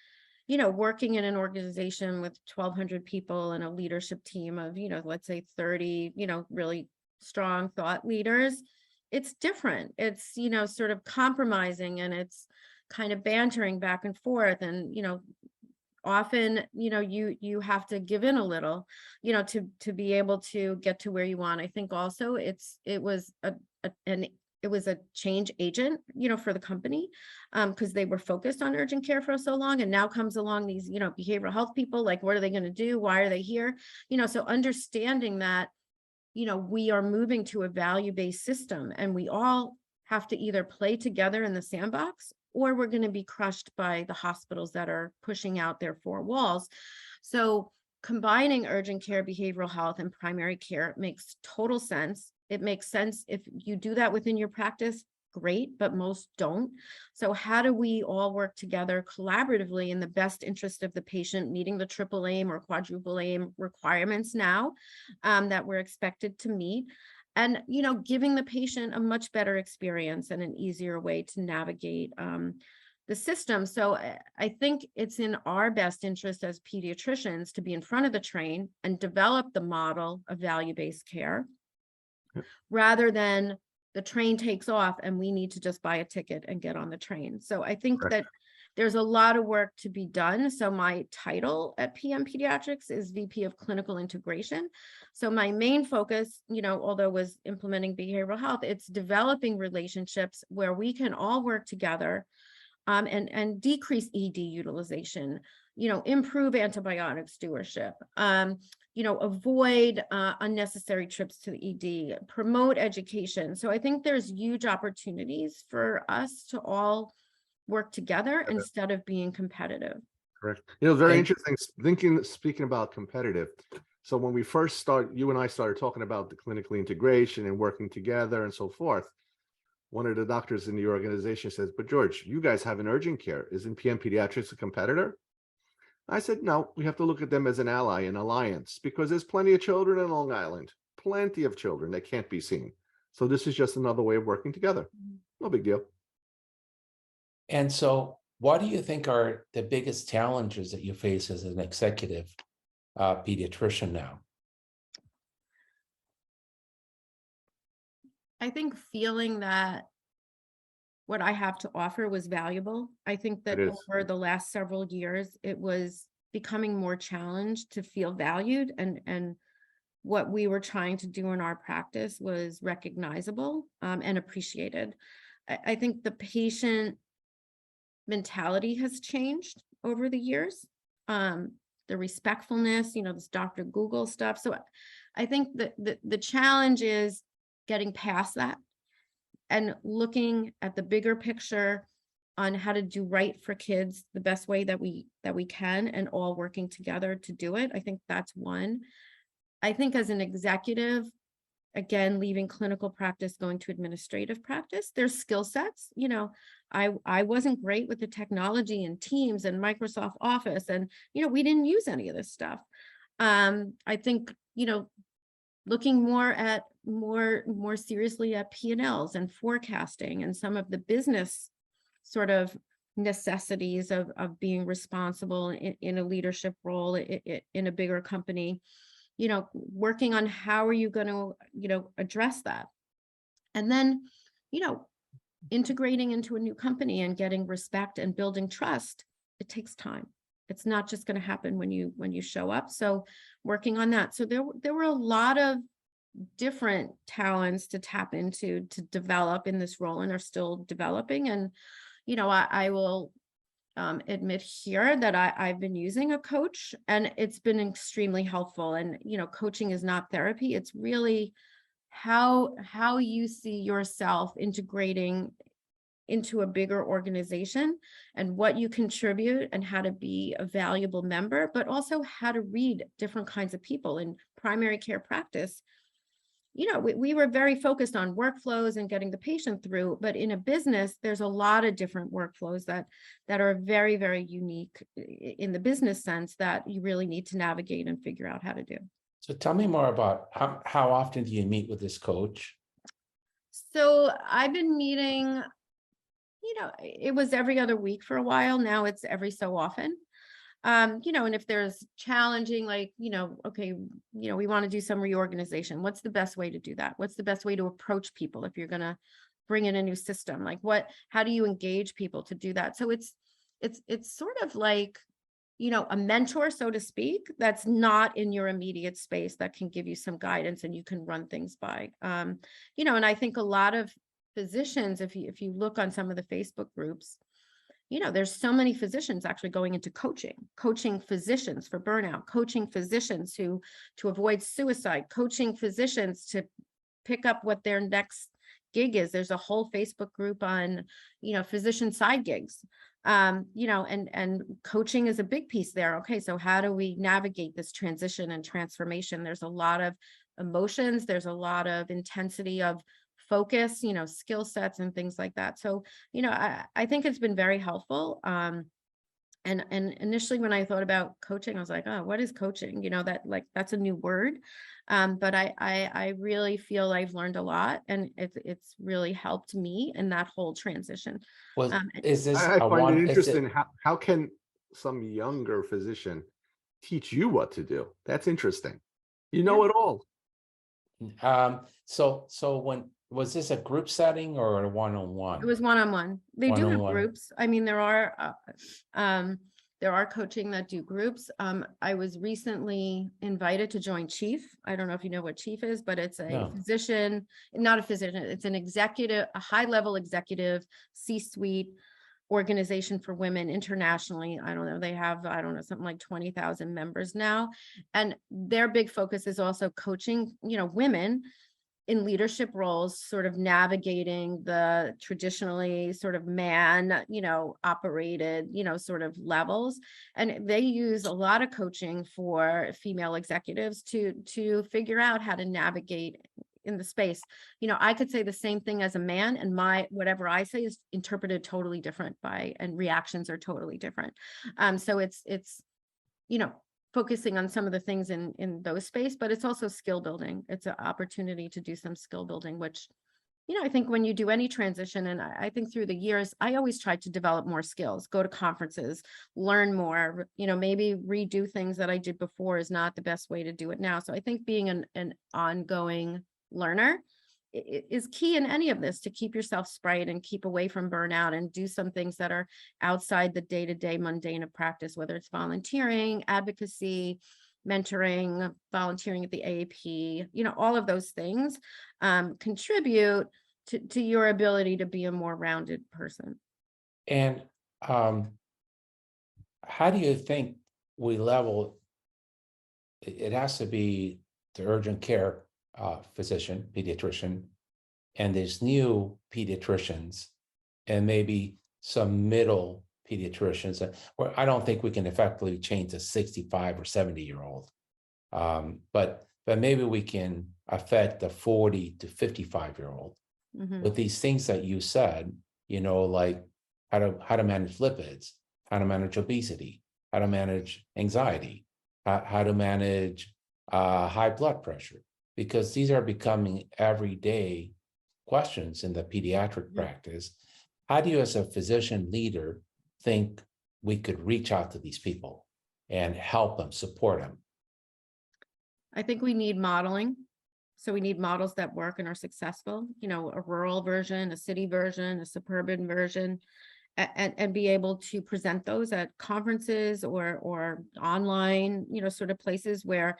You know, working in an organization with 1,200 people and a leadership team of, you know, let's say 30, you know, really strong thought leaders, it's different. It's, you know, sort of compromising, and it's kind of bantering back and forth. And, you know, often, you know, you have to give in a little, you know, to be able to get to where you want. I think also it was a change agent, you know, for the company, because they were focused on urgent care for so long, and now comes along these, you know, behavioral health people, like, what are they going to do? Why are they here? You know, so understanding that, you know, we are moving to a value-based system, and we all have to either play together in the sandbox, or we're going to be crushed by the hospitals that are pushing out their four walls. So combining urgent care, behavioral health, and primary care makes total sense. It makes sense if you do that within your practice, great, but most don't. So how do we all work together collaboratively in the best interest of the patient, meeting the triple aim or quadruple aim requirements now that we're expected to meet? And, you know, giving the patient a much better experience and an easier way to navigate the system. So I think it's in our best interest as pediatricians to be in front of the train and develop the model of value-based care, rather than the train takes off and we need to just buy a ticket and get on the train. So I think that there's a lot of work to be done. So my title at PM Pediatrics is VP of Clinical Integration. So my main focus, you know, although was implementing behavioral health, it's developing relationships where we can all work together and decrease ED utilization, you know, improve antibiotic stewardship, you know, avoid unnecessary trips to the ED, promote education. So I think there's huge opportunities for us to all work together instead of being competitive. Correct. You know, very interesting speaking about competitive. So when we first you and I started talking about the clinical integration and working together and so forth, one of the doctors in the organization says, but George, you guys have an urgent care. Isn't PM Pediatrics a competitor? I said, no, we have to look at them as an ally, an alliance, because there's plenty of children in Long Island, plenty of children that can't be seen. So this is just another way of working together. No big deal. And so what do you think are the biggest challenges that you face as an executive pediatrician now? I think feeling that what I have to offer was valuable. I think that over the last several years, it was becoming more challenged to feel valued, and what we were trying to do in our practice was recognizable and appreciated. I think the patient mentality has changed over the years. The respectfulness, you know, this Dr. Google stuff. So I think that the challenge is getting past that and looking at the bigger picture on how to do right for kids the best way that we can, and all working together to do it. I think that's one. I think as an executive, again, leaving clinical practice, going to administrative practice, there's skill sets. You know, I wasn't great with the technology and Teams and Microsoft Office, and, you know, we didn't use any of this stuff. I think, you know, looking more seriously at P&Ls and forecasting and some of the business sort of necessities of being responsible in a leadership role in a bigger company, working on how are you going to, address that. And then, integrating into a new company and getting respect and building trust, it takes time. It's not just going to happen when you show up. So working on that. So there were a lot of different talents to tap into to develop in this role, and are still developing. And, I will admit here that I've been using a coach, and it's been extremely helpful. And, coaching is not therapy. It's really how you see yourself integrating into a bigger organization, and what you contribute, and how to be a valuable member, but also how to read different kinds of people. In primary care practice, we were very focused on workflows and getting the patient through, but in a business, there's a lot of different workflows that are very, very unique in the business sense, that you really need to navigate and figure out how to do. So tell me more about how often do you meet with this coach? So I've been meeting, it was every other week for a while. Now it's every so often. And if there's challenging, like, okay, we want to do some reorganization. What's the best way to do that? What's the best way to approach people if you're going to bring in a new system? Like, how do you engage people to do that? So it's sort of like, a mentor, so to speak, that's not in your immediate space, that can give you some guidance and you can run things by. And I think a lot of physicians, if you look on some of the Facebook groups, there's so many physicians actually going into coaching physicians for burnout, coaching physicians to avoid suicide, coaching physicians to pick up what their next gig is. There's a whole Facebook group on, physician side gigs, and coaching is a big piece there. Okay, so how do we navigate this transition and transformation? There's a lot of emotions. There's a lot of intensity of focus, skill sets and things like that. So, I think it's been very helpful. And initially when I thought about coaching, I was like, oh, what is coaching? That's a new word. But I really feel I've learned a lot, and it's really helped me in that whole transition. Well, is this I find it interesting. How can some younger physician teach you what to do? That's interesting. You know it all. So when was this a group setting or a one-on-one? It was one-on-one. They do have One-on-one. groups. I mean, there are coaching that do groups. I was recently invited to join Chief. I don't know if you know what Chief is, but it's a physician, not a physician. It's an executive, a high-level executive C-suite organization for women internationally. I don't know. They have, something like 20,000 members now. And their big focus is also coaching, women in leadership roles, sort of navigating the traditionally sort of man, operated, sort of levels. And they use a lot of coaching for female executives to figure out how to navigate in the space. I could say the same thing as a man, and whatever I say is interpreted totally different and reactions are totally different. So it's focusing on some of the things in those space, but it's also skill building. It's an opportunity to do some skill building, which, I think when you do any transition, and I think through the years, I always tried to develop more skills, go to conferences, learn more, maybe redo things that I did before is not the best way to do it now. So I think being an ongoing learner is key in any of this, to keep yourself spry and keep away from burnout and do some things that are outside the day-to-day mundane of practice, whether it's volunteering, advocacy, mentoring, volunteering at the AAP, all of those things contribute to your ability to be a more rounded person. And how do you think we level? It has to be the urgent care physician, pediatrician, and there's new pediatricians and maybe some middle pediatricians, where I don't think we can effectively change a 65 or 70-year-old. But maybe we can affect the 40 to 55-year-old with these things that you said, like how to manage lipids, how to manage obesity, how to manage anxiety, how to manage high blood pressure, because these are becoming everyday questions in the pediatric practice. How do you, as a physician leader, think we could reach out to these people and help them, support them? I think we need modeling. So we need models that work and are successful, you know, a rural version, a city version, a suburban version, and be able to present those at conferences or online, you know, sort of places where,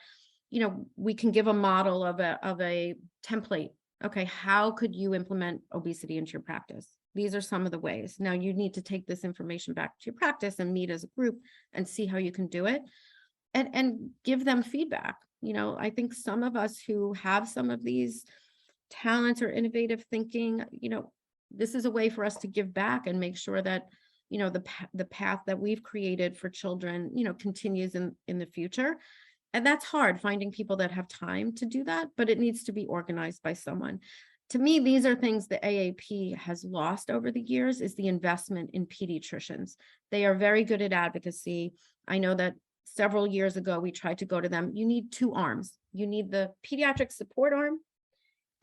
you know, we can give a model of a template. Okay, how could you implement obesity into your practice? These are some of the ways. Now you need to take this information back to your practice and meet as a group and see how you can do it, and give them feedback. You know, I think some of us who have some of these talents or innovative thinking, you know, this is a way for us to give back and make sure that, you know, the path that we've created for children, you know, continues in the future. And that's hard, finding people that have time to do that, but it needs to be organized by someone. To me, these are things the AAP has lost over the years, is the investment in pediatricians. They are very good at advocacy. I know that several years ago, we tried to go to them. You need two arms. You need the pediatric support arm,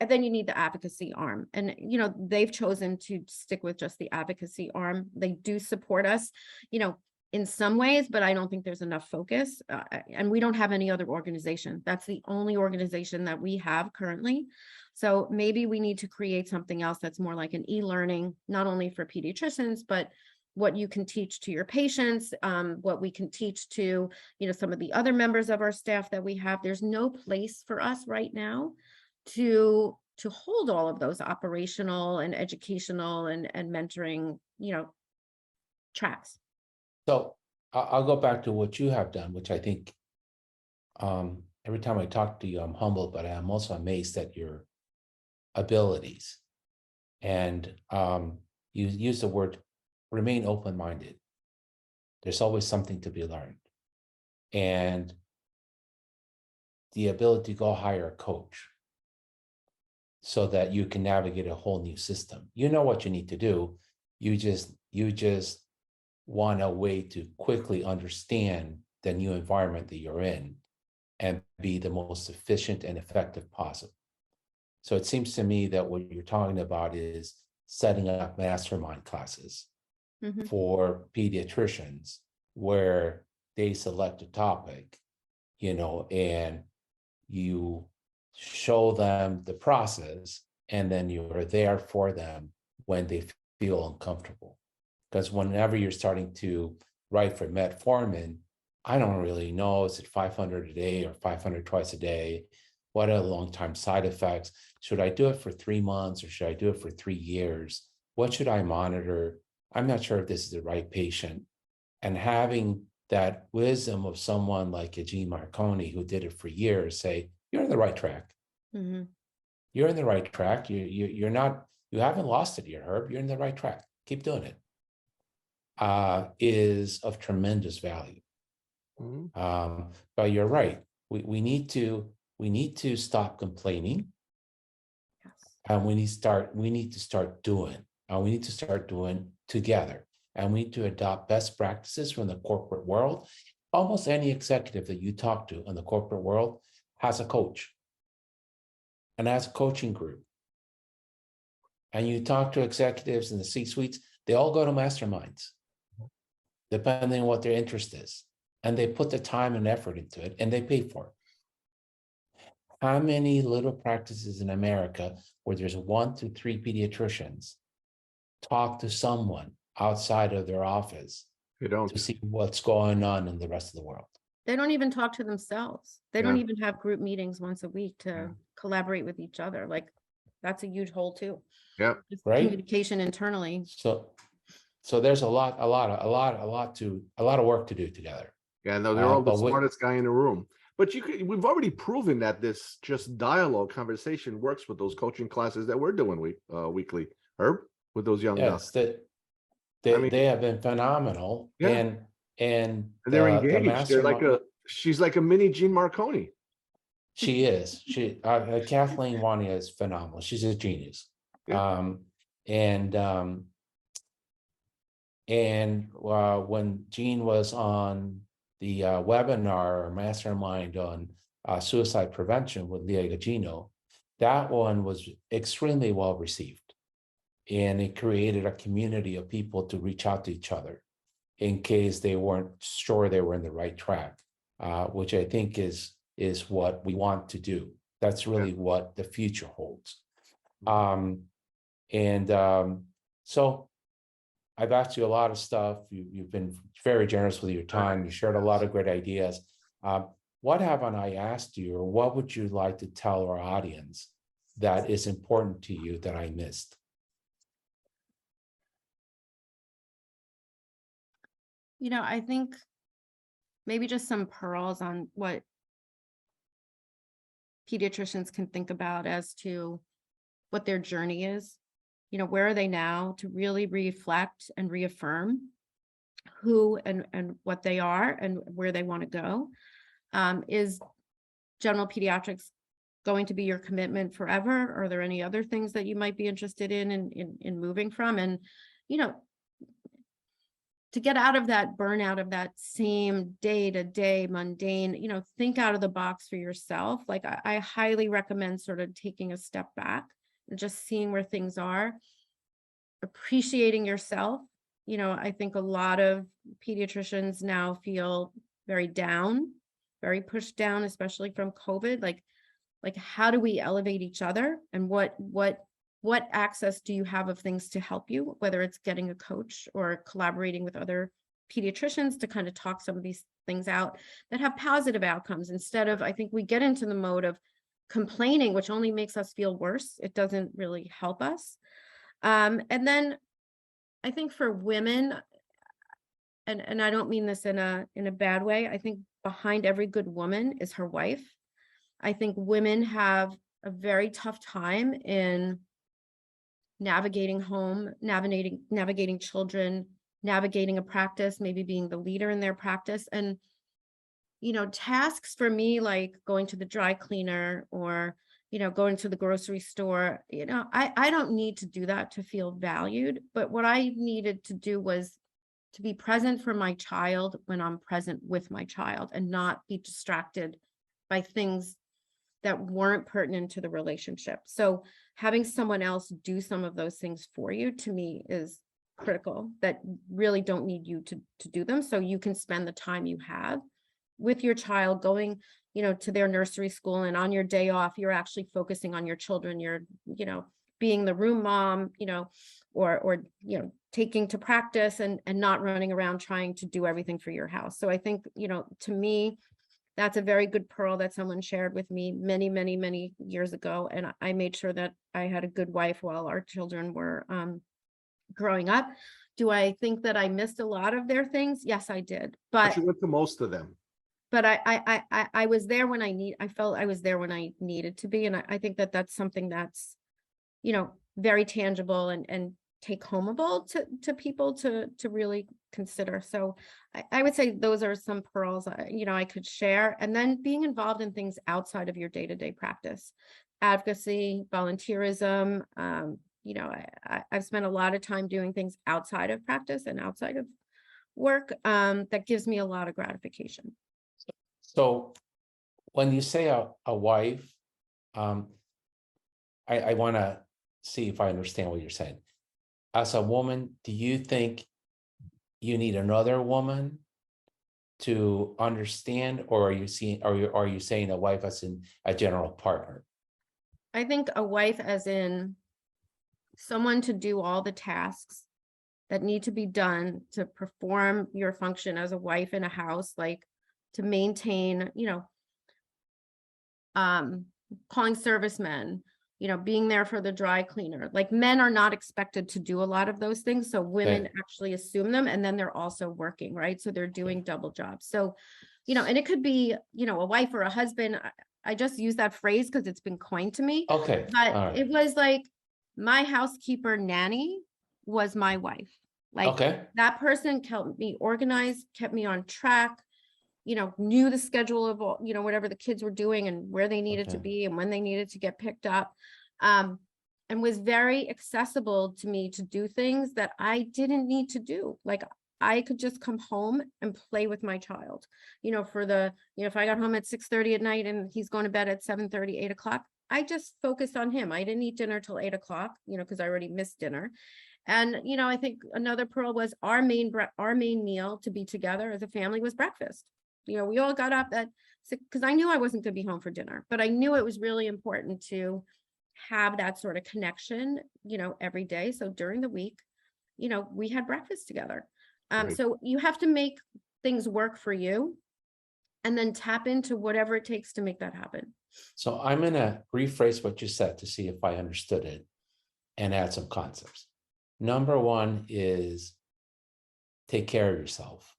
and then you need the advocacy arm. And, you know, they've chosen to stick with just the advocacy arm. They do support us, you know, in some ways, but I don't think there's enough focus. And we don't have any other organization. That's the only organization that we have currently. So maybe we need to create something else that's more like an e-learning, not only for pediatricians, but what you can teach to your patients, what we can teach to, you know, some of the other members of our staff that we have. There's no place for us right now to hold all of those operational and educational and mentoring, you know, tracks. So I'll go back to what you have done, which I think every time I talk to you, I'm humbled, but I'm also amazed at your abilities. And you use the word remain open-minded. There's always something to be learned. And the ability to go hire a coach so that you can navigate a whole new system. You know what you need to do. You just want a way to quickly understand the new environment that you're in and be the most efficient and effective possible. So it seems to me that what you're talking about is setting up mastermind classes for pediatricians where they select a topic, you know, and you show them the process, and then you're there for them when they feel uncomfortable. Because whenever you're starting to write for metformin, I don't really know, is it 500 a day or 500 twice a day? What are the long-term side effects? Should I do it for 3 months or should I do it for 3 years? What should I monitor? I'm not sure if this is the right patient. And having that wisdom of someone like a Jeanne Marconi who did it for years say, you're on the right track. You're in the right track. You're not, you haven't lost it yet, Herb. You're in the right track. Keep doing it. Is of tremendous value. But you're right. We need to stop complaining. Yes. And we need to start doing, and we need to start doing together. And we need to adopt best practices from the corporate world. Almost any executive that you talk to in the corporate world has a coach and has a coaching group. And you talk to executives in the C-suites, they all go to masterminds, depending on what their interest is. And they put the time and effort into it, and they pay for it. How many little practices in America where there's 1 to 3 pediatricians talk to someone outside of their office to see what's going on in the rest of the world? They don't even talk to themselves. They don't even have group meetings once a week to collaborate with each other. Like, that's a huge hole too. Yeah. Just Right. communication internally. So there's a lot of work to do together. Yeah, no, they're all the smartest guy in the room. But we've already proven that this just dialogue conversation works with those coaching classes that we're doing weekly, Herb, with those young guys. Yes, they have been phenomenal. Yeah. And they're engaged. She's like a mini Jeanne Marconi. She is. Kathleen Wania is phenomenal. She's a genius. Yeah. When Jeanne was on the webinar or mastermind on suicide prevention with Leah Gagino, that one was extremely well received. And it created a community of people to reach out to each other. in case they weren't sure they were in the right track, which I think is what we want to do. That's really what the future holds. So I've asked you a lot of stuff. You've been very generous with your time. You shared a lot of great ideas. What haven't I asked you, or what would you like to tell our audience that is important to you that I missed? I think maybe just some pearls on what pediatricians can think about as to what their journey is. Where are they now, to really reflect and reaffirm who and what they are and where they want to go. Is general pediatrics going to be your commitment forever? Are there any other things that you might be interested in moving from? And, to get out of that burnout of that same day-to-day mundane, think out of the box for yourself. Like I highly recommend sort of taking a step back and just seeing where things are, appreciating yourself. I think a lot of pediatricians now feel very down, very pushed down, especially from COVID. Like how do we elevate each other, and what access do you have of things to help you, whether it's getting a coach or collaborating with other pediatricians to kind of talk some of these things out that have positive outcomes, instead of, I think we get into the mode of complaining, which only makes us feel worse. It doesn't really help us. And then I think for women, and I don't mean this in a bad way, I think behind every good woman is her wife. I think women have a very tough time in navigating home, navigating children, navigating a practice, maybe being the leader in their practice. And, tasks for me, like going to the dry cleaner or, going to the grocery store, I don't need to do that to feel valued. But what I needed to do was to be present for my child when I'm present with my child, and not be distracted by things that weren't pertinent to the relationship. So having someone else do some of those things for you, to me, is critical, that really don't need you to do them. So you can spend the time you have with your child, going, to their nursery school, and on your day off, you're actually focusing on your children. You're, being the room mom, or taking to practice, and not running around trying to do everything for your house. So I think, to me, that's a very good pearl that someone shared with me many, many, many years ago. And I made sure that I had a good wife while our children were growing up. Do I think that I missed a lot of their things? Yes, I did. But you went to most of them. But I was there when I felt I was there when I needed to be. And I think that that's something that's, very tangible and take homeable to people to really consider. So I would say those are some pearls, I could share. And then being involved in things outside of your day-to-day practice, advocacy, volunteerism. I've spent a lot of time doing things outside of practice and outside of work that gives me a lot of gratification. So when you say a wife, I want to see if I understand what you're saying. As a woman, do you think you need another woman to understand, or are you saying a wife as in a general partner? I think a wife as in someone to do all the tasks that need to be done to perform your function as a wife in a house, like to maintain, calling servicemen, being there for the dry cleaner. Like, men are not expected to do a lot of those things. So women actually assume them, and then they're also working, right? So they're doing double jobs. So, and it could be, a wife or a husband. I just use that phrase because it's been coined to me. Okay. But it was like my housekeeper nanny was my wife. Like, that person kept me organized, kept me on track, knew the schedule of all, whatever the kids were doing and where they needed to be and when they needed to get picked up. And was very accessible to me to do things that I didn't need to do. Like, I could just come home and play with my child, if I got home at 6:30 at night and he's going to bed at 7:30, 8 o'clock, I just focused on him. I didn't eat dinner till 8 o'clock, because I already missed dinner. And, I think another pearl was our main meal to be together as a family was breakfast. We all got up at 6 because I knew I wasn't going to be home for dinner, but I knew it was really important to have that sort of connection, every day. So during the week, we had breakfast together. Right. So you have to make things work for you and then tap into whatever it takes to make that happen. So I'm going to rephrase what you said to see if I understood it and add some concepts. Number one is take care of yourself.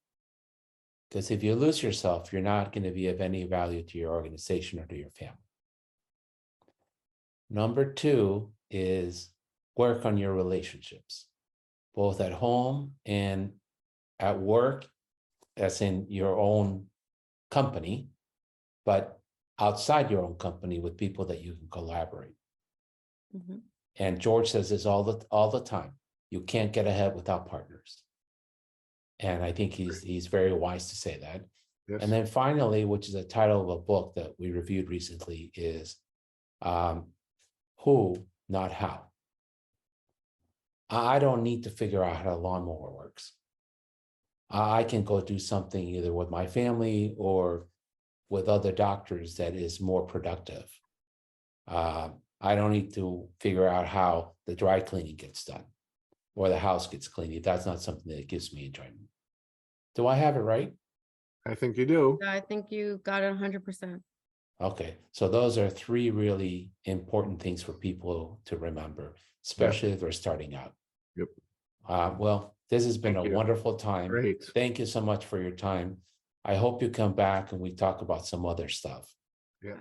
Because if you lose yourself, you're not going to be of any value to your organization or to your family. Number two is work on your relationships, both at home and at work, as in your own company, but outside your own company with people that you can collaborate. Mm-hmm. And George says this all the time. You can't get ahead without partners. And I think he's very wise to say that. Yes. And then finally, which is the title of a book that we reviewed recently, is Who, Not How. I don't need to figure out how a lawnmower works. I can go do something either with my family or with other doctors that is more productive. I don't need to figure out how the dry cleaning gets done or the house gets cleaned. That's not something that gives me enjoyment. Do I have it right? I think you do. I think you got it 100%. Okay, so those are three really important things for people to remember, especially if they're starting out. Yep. Well, this has been Thank a you. wonderful time. Great. Thank you so much for your time. I hope you come back and we talk about some other stuff. Yeah.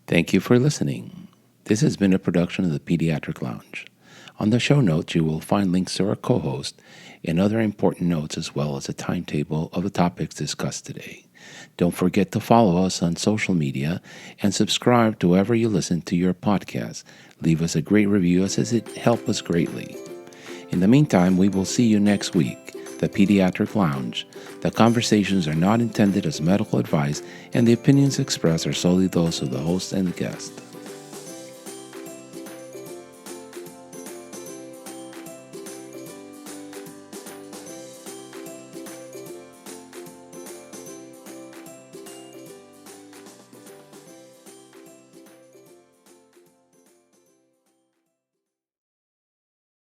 Thank you for listening. This has been a production of the Pediatric Lounge. On the show notes, you will find links to our co-host and other important notes, as well as a timetable of the topics discussed today. Don't forget to follow us on social media and subscribe to wherever you listen to your podcast. Leave us a great review, as it helps us greatly. In the meantime, we will see you next week. The Pediatric Lounge. The conversations are not intended as medical advice, and the opinions expressed are solely those of the host and the guest.